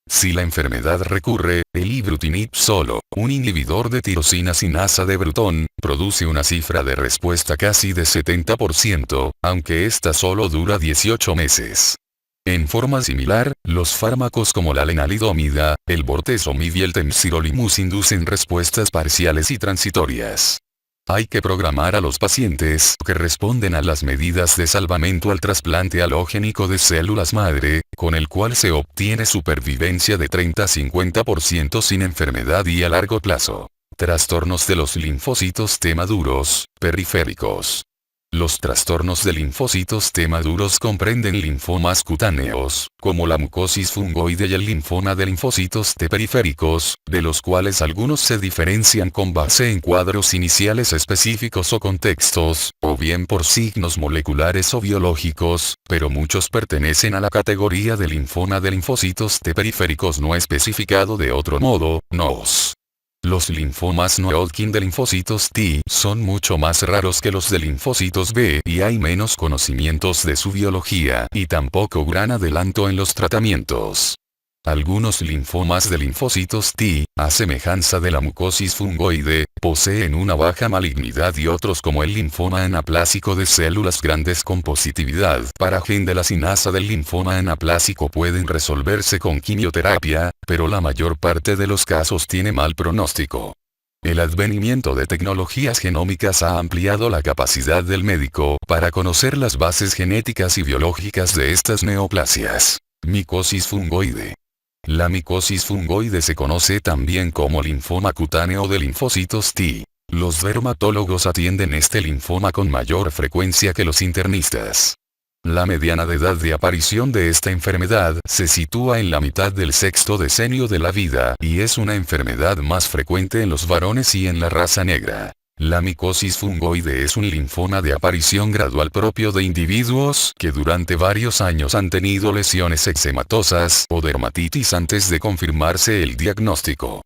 Si la enfermedad recurre, el ibrutinib solo, un inhibidor de tirosina sinasa de Bruton, produce una cifra de respuesta casi de 70%, aunque esta solo dura 18 meses. En forma similar, los fármacos como la lenalidomida, el bortezomib y el temsirolimus inducen respuestas parciales y transitorias. Hay que programar a los pacientes que responden a las medidas de salvamento al trasplante halogénico de células madre, con el cual se obtiene supervivencia de 30-50% sin enfermedad y a largo plazo. Trastornos de los linfocitos T maduros, periféricos. Los trastornos de linfocitos T maduros comprenden linfomas cutáneos, como la mucosis fungoide y el linfoma de linfocitos T periféricos, de los cuales algunos se diferencian con base en cuadros iniciales específicos o contextos, o bien por signos moleculares o biológicos, pero muchos pertenecen a la categoría de linfoma de linfocitos T periféricos no especificado de otro modo, NOS. Los linfomas no Hodgkin de linfocitos T son mucho más raros que los de linfocitos B y hay menos conocimientos de su biología y tampoco gran adelanto en los tratamientos. Algunos linfomas de linfocitos T, a semejanza de la mucosis fungoide, poseen una baja malignidad y otros como el linfoma anaplásico de células grandes con positividad para gen de la sinasa del linfoma anaplásico pueden resolverse con quimioterapia, pero la mayor parte de los casos tiene mal pronóstico. El advenimiento de tecnologías genómicas ha ampliado la capacidad del médico para conocer las bases genéticas y biológicas de estas neoplasias. Micosis fungoide. La micosis fungoide se conoce también como linfoma cutáneo de linfocitos T. Los dermatólogos atienden este linfoma con mayor frecuencia que los internistas. La mediana de edad de aparición de esta enfermedad se sitúa en la mitad del sexto decenio de la vida y es una enfermedad más frecuente en los varones y en la raza negra. La micosis fungoide es un linfoma de aparición gradual propio de individuos que durante varios años han tenido lesiones eczematosas o dermatitis antes de confirmarse el diagnóstico.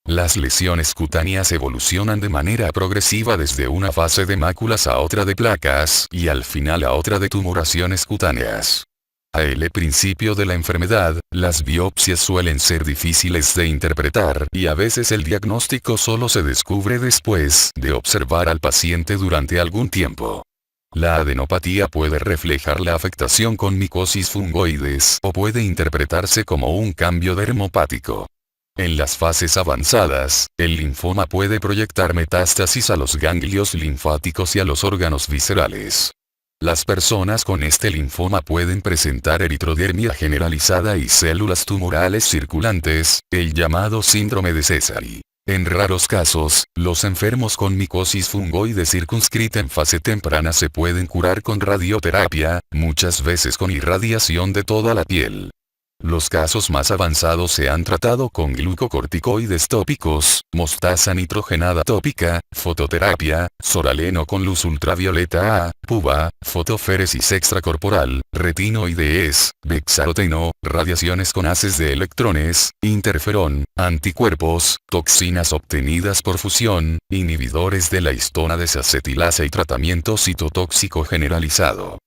Las lesiones cutáneas evolucionan de manera progresiva desde una fase de máculas a otra de placas y al final a otra de tumoraciones cutáneas. A el principio de la enfermedad, las biopsias suelen ser difíciles de interpretar y a veces el diagnóstico solo se descubre después de observar al paciente durante algún tiempo. La adenopatía puede reflejar la afectación con micosis fungoides o puede interpretarse como un cambio dermopático. En las fases avanzadas, el linfoma puede proyectar metástasis a los ganglios linfáticos y a los órganos viscerales. Las personas con este linfoma pueden presentar eritrodermia generalizada y células tumorales circulantes, el llamado síndrome de Sézary. En raros casos, los enfermos con micosis fungoide circunscrita en fase temprana se pueden curar con radioterapia, muchas veces con irradiación de toda la piel. Los casos más avanzados se han tratado con glucocorticoides tópicos, mostaza nitrogenada tópica, fototerapia, soraleno con luz ultravioleta A, PUVA, fotoféresis extracorporal, retinoides, bexaroteno, radiaciones con haces de electrones, interferón, anticuerpos, toxinas obtenidas por fusión, inhibidores de la histona desacetilasa y tratamiento citotóxico generalizado.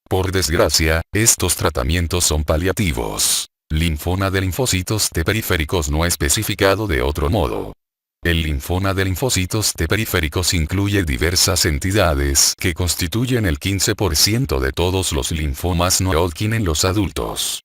Por desgracia, estos tratamientos son paliativos. Linfoma de linfocitos T periféricos no especificado de otro modo. El linfoma de linfocitos T periféricos incluye diversas entidades que constituyen el 15% de todos los linfomas no Hodgkin en los adultos.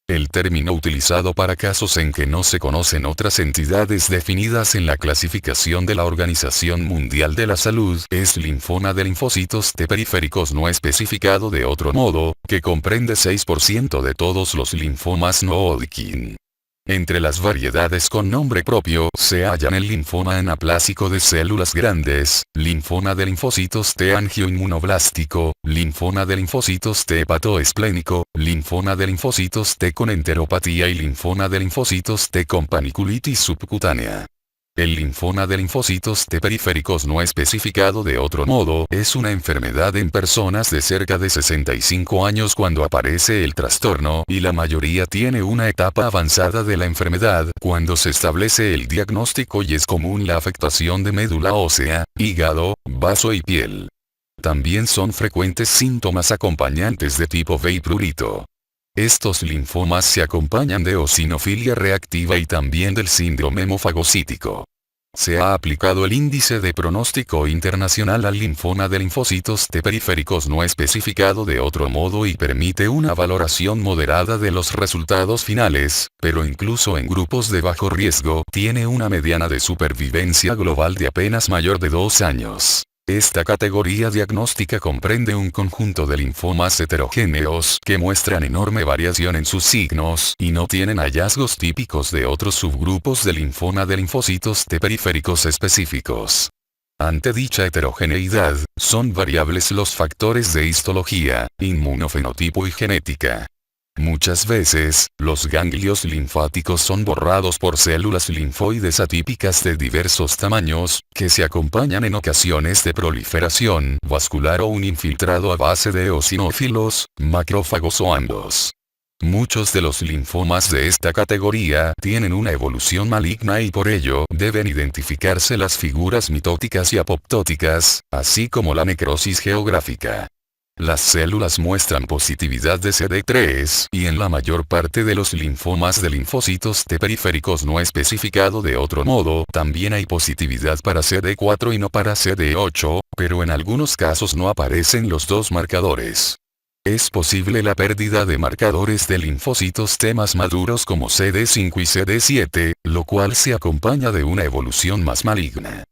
El término utilizado para casos en que no se conocen otras entidades definidas en la clasificación de la Organización Mundial de la Salud es linfoma de linfocitos T periféricos no especificado de otro modo, que comprende 6% de todos los linfomas no Hodgkin. Entre las variedades con nombre propio se hallan el linfoma anaplásico de células grandes, linfoma de linfocitos T angioinmunoblástico, linfoma de linfocitos T hepatoesplénico, linfoma de linfocitos T con enteropatía y linfoma de linfocitos T con paniculitis subcutánea. El linfoma de linfocitos T periféricos no especificado de otro modo es una enfermedad en personas de cerca de 65 años cuando aparece el trastorno y la mayoría tiene una etapa avanzada de la enfermedad cuando se establece el diagnóstico y es común la afectación de médula ósea, hígado, vaso y piel. También son frecuentes síntomas acompañantes de tipo B y prurito. Estos linfomas se acompañan de eosinofilia reactiva y también del síndrome hemofagocítico. Se ha aplicado el índice de pronóstico internacional al linfoma de linfocitos T periféricos no especificado de otro modo y permite una valoración moderada de los resultados finales, pero incluso en grupos de bajo riesgo tiene una mediana de supervivencia global de apenas mayor de 2 años. Esta categoría diagnóstica comprende un conjunto de linfomas heterogéneos que muestran enorme variación en sus signos y no tienen hallazgos típicos de otros subgrupos de linfoma de linfocitos T periféricos específicos. Ante dicha heterogeneidad, son variables los factores de histología, inmunofenotipo y genética. Muchas veces, los ganglios linfáticos son borrados por células linfoides atípicas de diversos tamaños, que se acompañan en ocasiones de proliferación vascular o un infiltrado a base de eosinófilos, macrófagos o ambos. Muchos de los linfomas de esta categoría tienen una evolución maligna y por ello deben identificarse las figuras mitóticas y apoptóticas, así como la necrosis geográfica. Las células muestran positividad de CD3 y en la mayor parte de los linfomas de linfocitos T periféricos no especificado de otro modo, también hay positividad para CD4 y no para CD8, pero en algunos casos no aparecen los dos marcadores. Es posible la pérdida de marcadores de linfocitos T más maduros como CD5 y CD7, lo cual se acompaña de una evolución más maligna.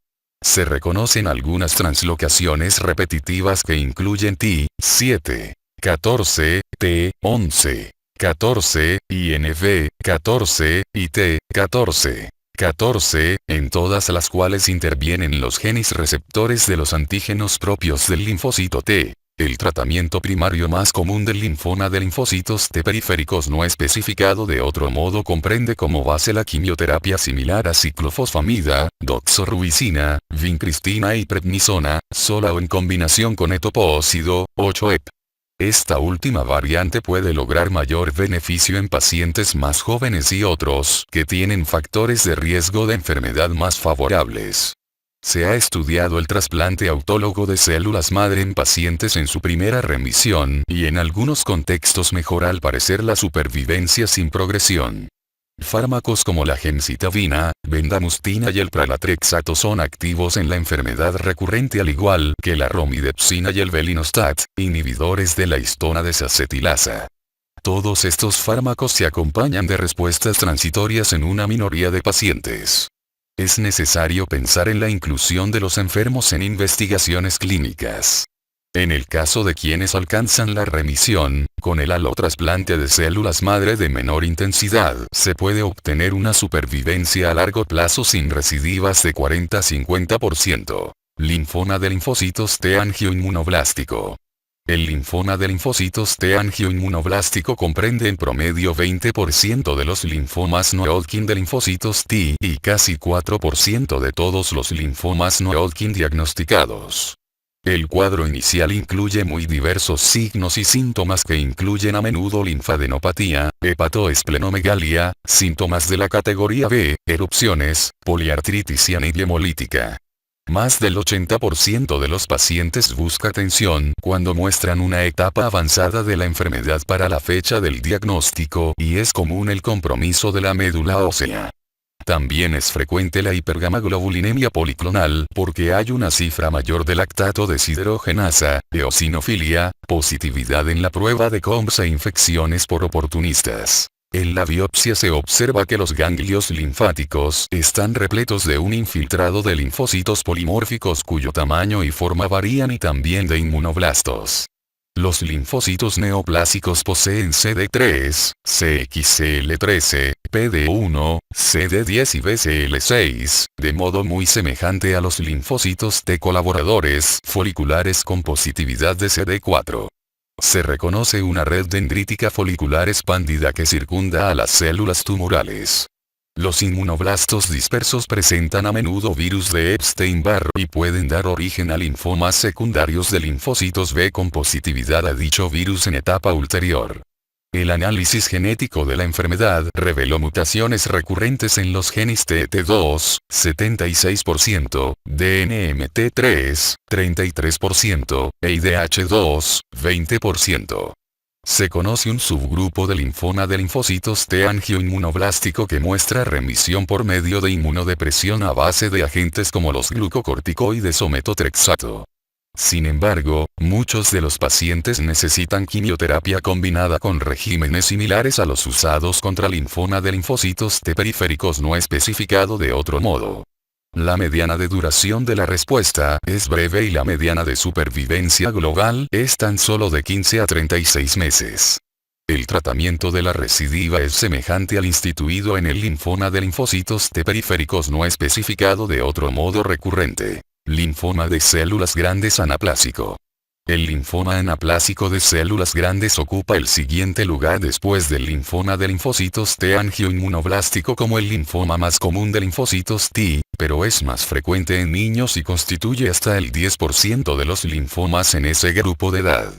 Se reconocen algunas translocaciones repetitivas que incluyen T7, 14, T11, 14, INV, 14, y T14. 14, en todas las cuales intervienen los genes receptores de los antígenos propios del linfocito T. El tratamiento primario más común del linfoma de linfocitos T periféricos no especificado de otro modo comprende como base la quimioterapia similar a ciclofosfamida, doxorubicina, vincristina y prednisona, sola o en combinación con etoposide, 8-EP. Esta última variante puede lograr mayor beneficio en pacientes más jóvenes y otros que tienen factores de riesgo de enfermedad más favorables. Se ha estudiado el trasplante autólogo de células madre en pacientes en su primera remisión y en algunos contextos mejora al parecer la supervivencia sin progresión. Fármacos como la gemcitabina, bendamustina y el pralatrexato son activos en la enfermedad recurrente al igual que la romidepsina y el belinostat, inhibidores de la histona desacetilasa. Todos estos fármacos se acompañan de respuestas transitorias en una minoría de pacientes. Es necesario pensar en la inclusión de los enfermos en investigaciones clínicas. En el caso de quienes alcanzan la remisión, con el alotrasplante de células madre de menor intensidad, se puede obtener una supervivencia a largo plazo sin recidivas de 40-50%. Linfoma de linfocitos T angioinmunoblástico. El linfoma de linfocitos T angioinmunoblástico comprende en promedio 20% de los linfomas no-Hodgkin de linfocitos T y casi 4% de todos los linfomas no-Hodgkin diagnosticados. El cuadro inicial incluye muy diversos signos y síntomas que incluyen a menudo linfadenopatía, hepatoesplenomegalia, síntomas de la categoría B, erupciones, poliartritis y anemia hemolítica. Más del 80% de los pacientes busca atención cuando muestran una etapa avanzada de la enfermedad para la fecha del diagnóstico y es común el compromiso de la médula ósea. También es frecuente la hipergamaglobulinemia policlonal porque hay una cifra mayor de lactato deshidrogenasa, eosinofilia, positividad en la prueba de COMS e infecciones por oportunistas. En la biopsia se observa que los ganglios linfáticos están repletos de un infiltrado de linfocitos polimórficos cuyo tamaño y forma varían y también de inmunoblastos. Los linfocitos neoplásicos poseen CD3, CXCL13, PD1, CD10 y BCL6, de modo muy semejante a los linfocitos T colaboradores foliculares con positividad de CD4. Se reconoce una red dendrítica folicular expandida que circunda a las células tumorales. Los inmunoblastos dispersos presentan a menudo virus de Epstein-Barr y pueden dar origen a linfomas secundarios de linfocitos B con positividad a dicho virus en etapa ulterior. El análisis genético de la enfermedad reveló mutaciones recurrentes en los genes TT2, 76%, DNMT3, 33%, e IDH2, 20%. Se conoce un subgrupo de linfoma de linfocitos T angioinmunoblástico que muestra remisión por medio de inmunodepresión a base de agentes como los glucocorticoides o metotrexato. Sin embargo, muchos de los pacientes necesitan quimioterapia combinada con regímenes similares a los usados contra linfoma de linfocitos T periféricos no especificado de otro modo. La mediana de duración de la respuesta es breve y la mediana de supervivencia global es tan solo de 15 a 36 meses. El tratamiento de la recidiva es semejante al instituido en el linfoma de linfocitos T periféricos no especificado de otro modo recurrente. Linfoma de células grandes anaplásico. El linfoma anaplásico de células grandes ocupa el siguiente lugar después del linfoma de linfocitos T angioinmunoblástico como el linfoma más común de linfocitos T, pero es más frecuente en niños y constituye hasta el 10% de los linfomas en ese grupo de edad.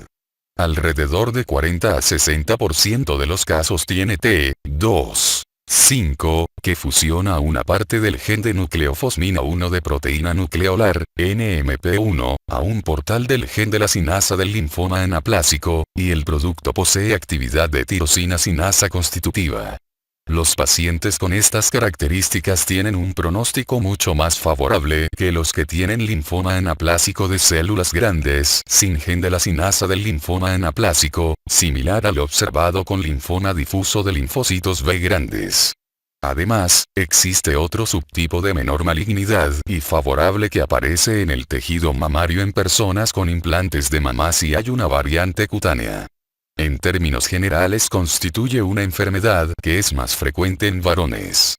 Alrededor de 40 a 60% de los casos tiene T2. 5, que fusiona una parte del gen de nucleofosmina 1 de proteína nucleolar, NMP1, a un portal del gen de la sinasa del linfoma anaplásico, y el producto posee actividad de tirosina sinasa constitutiva. Los pacientes con estas características tienen un pronóstico mucho más favorable que los que tienen linfoma anaplásico de células grandes sin gen de la sinasa del linfoma anaplásico, similar al observado con linfoma difuso de linfocitos B grandes. Además, existe otro subtipo de menor malignidad y favorable que aparece en el tejido mamario en personas con implantes de mama si hay una variante cutánea. En términos generales constituye una enfermedad que es más frecuente en varones.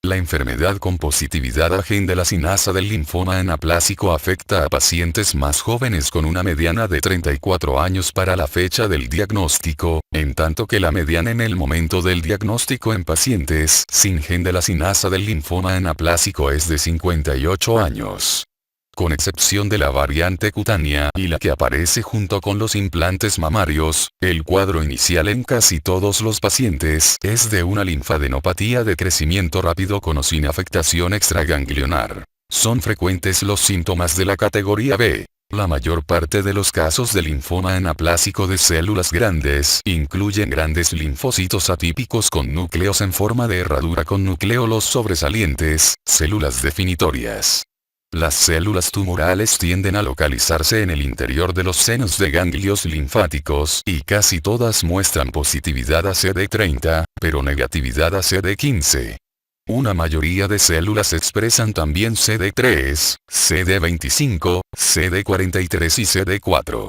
La enfermedad con positividad a gen de la sinasa del linfoma anaplásico afecta a pacientes más jóvenes con una mediana de 34 años para la fecha del diagnóstico, en tanto que la mediana en el momento del diagnóstico en pacientes sin gen de la sinasa del linfoma anaplásico es de 58 años. Con excepción de la variante cutánea y la que aparece junto con los implantes mamarios, el cuadro inicial en casi todos los pacientes es de una linfadenopatía de crecimiento rápido con o sin afectación extraganglionar. Son frecuentes los síntomas de la categoría B. La mayor parte de los casos de linfoma anaplásico de células grandes incluyen grandes linfocitos atípicos con núcleos en forma de herradura con nucleolos sobresalientes, células definitorias. Las células tumorales tienden a localizarse en el interior de los senos de ganglios linfáticos y casi todas muestran positividad a CD30, pero negatividad a CD15. Una mayoría de células expresan también CD3, CD25, CD43 y CD4.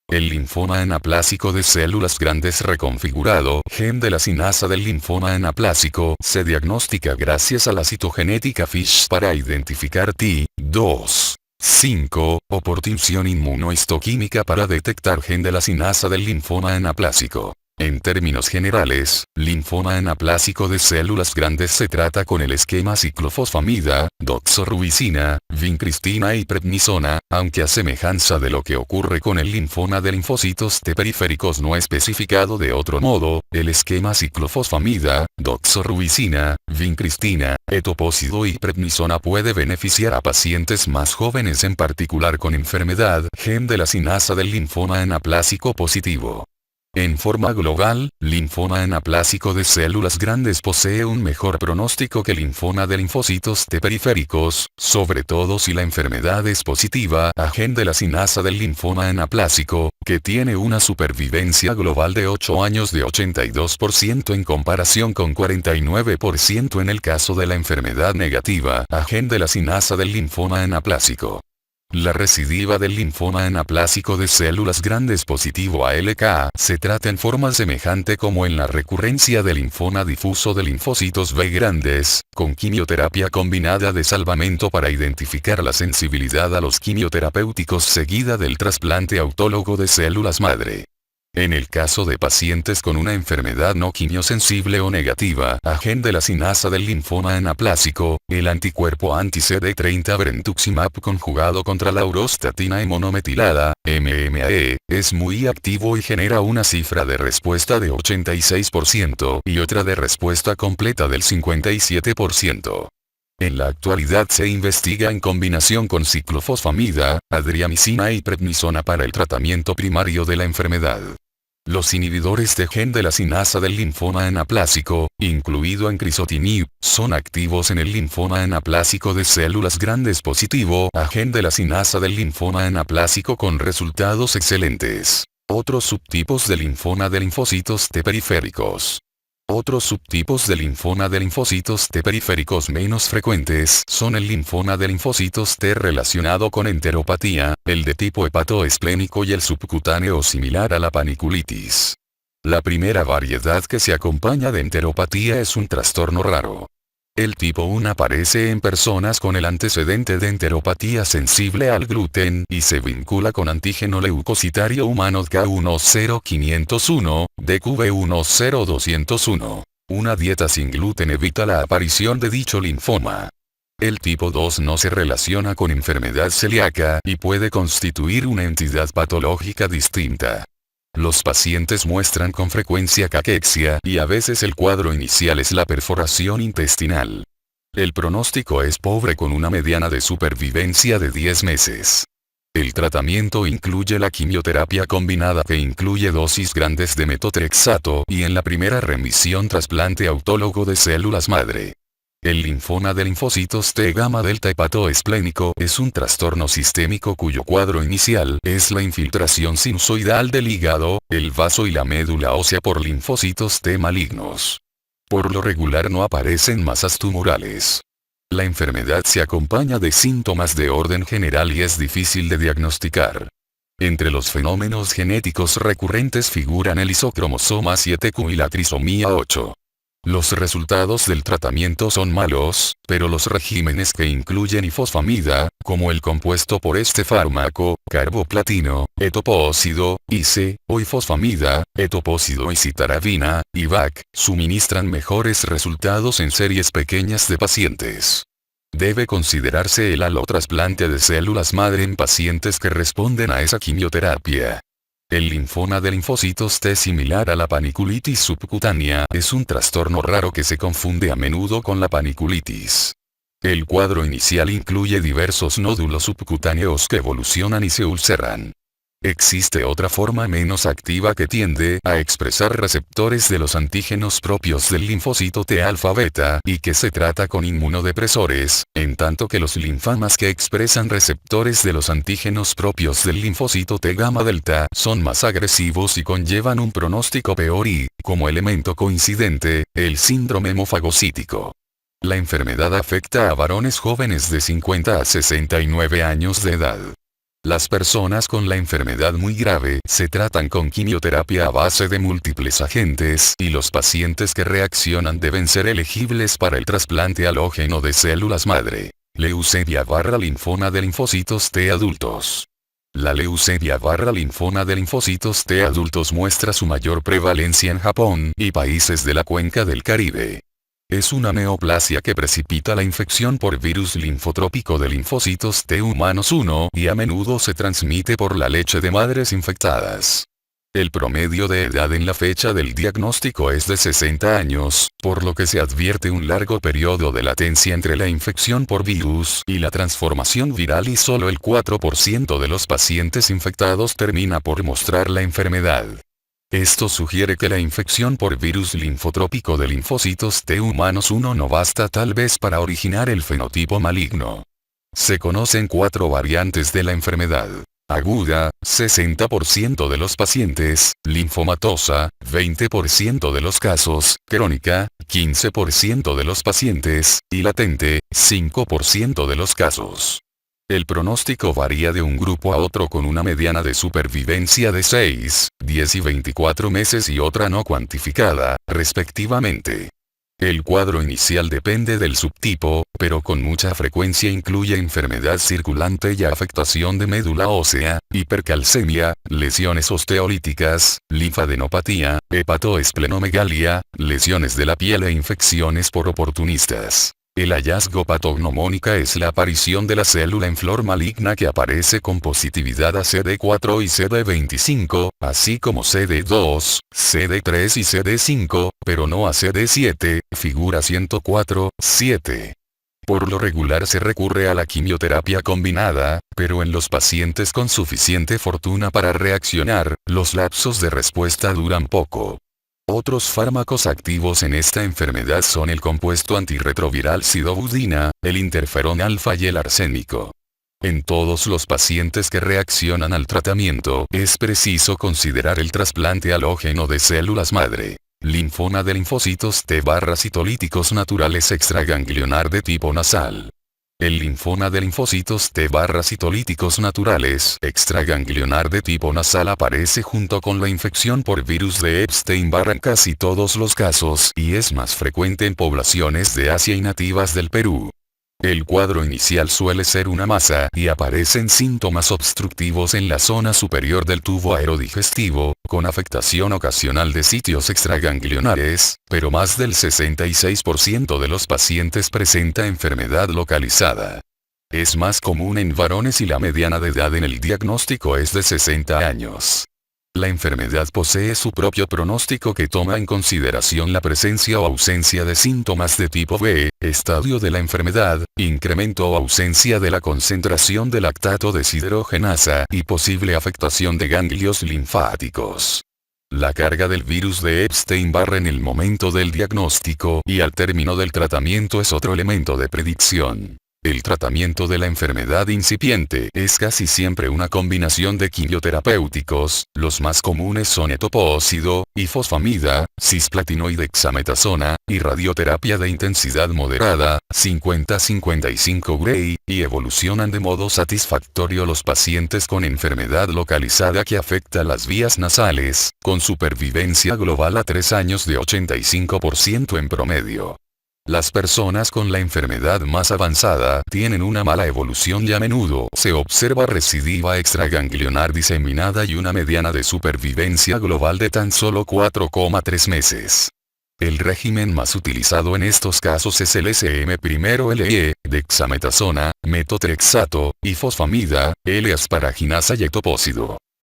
El linfoma anaplásico de células grandes reconfigurado, gen de la sinasa del linfoma anaplásico, se diagnostica gracias a la citogenética FISH para identificar T2. 5, o por tinción inmunohistoquímica para detectar gen de la sinasa del linfoma anaplásico. En términos generales, linfoma anaplásico de células grandes se trata con el esquema ciclofosfamida, doxorubicina, vincristina y prednisona, aunque a semejanza de lo que ocurre con el linfoma de linfocitos T periféricos no especificado de otro modo, el esquema ciclofosfamida, doxorubicina, vincristina, etopósido y prednisona puede beneficiar a pacientes más jóvenes en particular con enfermedad gen de la sinasa del linfoma anaplásico positivo. En forma global, linfoma anaplásico de células grandes posee un mejor pronóstico que linfoma de linfocitos T periféricos, sobre todo si la enfermedad es positiva a gen de la sinasa del linfoma anaplásico, que tiene una supervivencia global de 8 años de 82% en comparación con 49% en el caso de la enfermedad negativa a gen de la sinasa del linfoma anaplásico. La recidiva del linfoma anaplásico de células grandes positivo a LK se trata en forma semejante como en la recurrencia del linfoma difuso de linfocitos B grandes, con quimioterapia combinada de salvamento para identificar la sensibilidad a los quimioterapéuticos seguida del trasplante autólogo de células madre. En el caso de pacientes con una enfermedad no quimiosensible o negativa a gen de la sinasa del linfoma anaplásico, el anticuerpo anti-CD30 brentuximab conjugado contra la auristatina monometilada, MMAE, es muy activo y genera una cifra de respuesta de 86% y otra de respuesta completa del 57%. En la actualidad se investiga en combinación con ciclofosfamida, adriamicina y prednisona para el tratamiento primario de la enfermedad. Los inhibidores de gen de la sinasa del linfoma anaplásico, incluido en crizotinib, son activos en el linfoma anaplásico de células grandes positivo a gen de la sinasa del linfoma anaplásico con resultados excelentes. Otros subtipos de linfoma de linfocitos T periféricos. Otros subtipos de linfoma de linfocitos T periféricos menos frecuentes son el linfoma de linfocitos T relacionado con enteropatía, el de tipo hepatoesplénico y el subcutáneo similar a la paniculitis. La primera variedad que se acompaña de enteropatía es un trastorno raro. El tipo 1 aparece en personas con el antecedente de enteropatía sensible al gluten y se vincula con antígeno leucocitario humano DK10501, DQB10201. Una dieta sin gluten evita la aparición de dicho linfoma. El tipo 2 no se relaciona con enfermedad celíaca y puede constituir una entidad patológica distinta. Los pacientes muestran con frecuencia caquexia y a veces el cuadro inicial es la perforación intestinal. El pronóstico es pobre con una mediana de supervivencia de 10 meses. El tratamiento incluye la quimioterapia combinada que incluye dosis grandes de metotrexato y en la primera remisión trasplante autólogo de células madre. El linfoma de linfocitos T gamma delta hepatoesplénico es un trastorno sistémico cuyo cuadro inicial es la infiltración sinusoidal del hígado, el vaso y la médula ósea por linfocitos T malignos. Por lo regular no aparecen masas tumorales. La enfermedad se acompaña de síntomas de orden general y es difícil de diagnosticar. Entre los fenómenos genéticos recurrentes figuran el isocromosoma 7q y la trisomía 8. Los resultados del tratamiento son malos, pero los regímenes que incluyen ifosfamida, como el compuesto por este fármaco, carboplatino, etopósido, ICE, o ifosfamida, etopósido y citarabina, IVAC, suministran mejores resultados en series pequeñas de pacientes. Debe considerarse el alotrasplante de células madre en pacientes que responden a esa quimioterapia. El linfoma de linfocitos T similar a la paniculitis subcutánea es un trastorno raro que se confunde a menudo con la paniculitis. El cuadro inicial incluye diversos nódulos subcutáneos que evolucionan y se ulceran. Existe otra forma menos activa que tiende a expresar receptores de los antígenos propios del linfocito T alfa beta y que se trata con inmunodepresores, en tanto que los linfomas que expresan receptores de los antígenos propios del linfocito T gamma delta son más agresivos y conllevan un pronóstico peor y, como elemento coincidente, el síndrome hemofagocítico. La enfermedad afecta a varones jóvenes de 50 a 69 años de edad. Las personas con la enfermedad muy grave se tratan con quimioterapia a base de múltiples agentes y los pacientes que reaccionan deben ser elegibles para el trasplante halógeno de células madre. Leucemia/linfoma de linfocitos T adultos. La leucemia/linfoma de linfocitos T adultos muestra su mayor prevalencia en Japón y países de la cuenca del Caribe. Es una neoplasia que precipita la infección por virus linfotrópico de linfocitos T humanos 1 y a menudo se transmite por la leche de madres infectadas. El promedio de edad en la fecha del diagnóstico es de 60 años, por lo que se advierte un largo periodo de latencia entre la infección por virus y la transformación viral y solo el 4% de los pacientes infectados termina por mostrar la enfermedad. Esto sugiere que la infección por virus linfotrópico de linfocitos T humanos 1 no basta tal vez para originar el fenotipo maligno. Se conocen 4 variantes de la enfermedad. Aguda, 60% de los pacientes, linfomatosa, 20% de los casos, crónica, 15% de los pacientes, y latente, 5% de los casos. El pronóstico varía de un grupo a otro con una mediana de supervivencia de 6, 10 y 24 meses y otra no cuantificada, respectivamente. El cuadro inicial depende del subtipo, pero con mucha frecuencia incluye enfermedad circulante y afectación de médula ósea, hipercalcemia, lesiones osteolíticas, linfadenopatía, hepatoesplenomegalia, lesiones de la piel e infecciones por oportunistas. El hallazgo patognomónica es la aparición de la célula en flor maligna que aparece con positividad a CD4 y CD25, así como CD2, CD3 y CD5, pero no a CD7, figura 104-7. Por lo regular se recurre a la quimioterapia combinada, pero en los pacientes con suficiente fortuna para reaccionar, los lapsos de respuesta duran poco. Otros fármacos activos en esta enfermedad son el compuesto antirretroviral sidobudina, el interferón alfa y el arsénico. En todos los pacientes que reaccionan al tratamiento, es preciso considerar el trasplante halógeno de células madre. Linfoma de linfocitos T barra citolíticos naturales extraganglionar de tipo nasal. El linfoma de linfocitos T barra citolíticos naturales extraganglionar de tipo nasal aparece junto con la infección por virus de Epstein-Barr en casi todos los casos y es más frecuente en poblaciones de Asia y nativas del Perú. El cuadro inicial suele ser una masa y aparecen síntomas obstructivos en la zona superior del tubo aerodigestivo, con afectación ocasional de sitios extraganglionares, pero más del 66% de los pacientes presenta enfermedad localizada. Es más común en varones y la mediana de edad en el diagnóstico es de 60 años. La enfermedad posee su propio pronóstico que toma en consideración la presencia o ausencia de síntomas de tipo B, estadio de la enfermedad, incremento o ausencia de la concentración de lactato deshidrogenasa y posible afectación de ganglios linfáticos. La carga del virus de Epstein-Barr en el momento del diagnóstico y al término del tratamiento es otro elemento de predicción. El tratamiento de la enfermedad incipiente es casi siempre una combinación de quimioterapéuticos, los más comunes son etoposide, ifosfamida, cisplatino y dexametasona, y radioterapia de intensidad moderada, 50-55 Gray, y evolucionan de modo satisfactorio los pacientes con enfermedad localizada que afecta las vías nasales, con supervivencia global a 3 años de 85% en promedio. Las personas con la enfermedad más avanzada tienen una mala evolución y a menudo se observa recidiva extraganglionar diseminada y una mediana de supervivencia global de tan solo 4,3 meses. El régimen más utilizado en estos casos es el SM-LE, dexametasona, metotrexato, ifosfamida, L-asparaginasa y etoposide.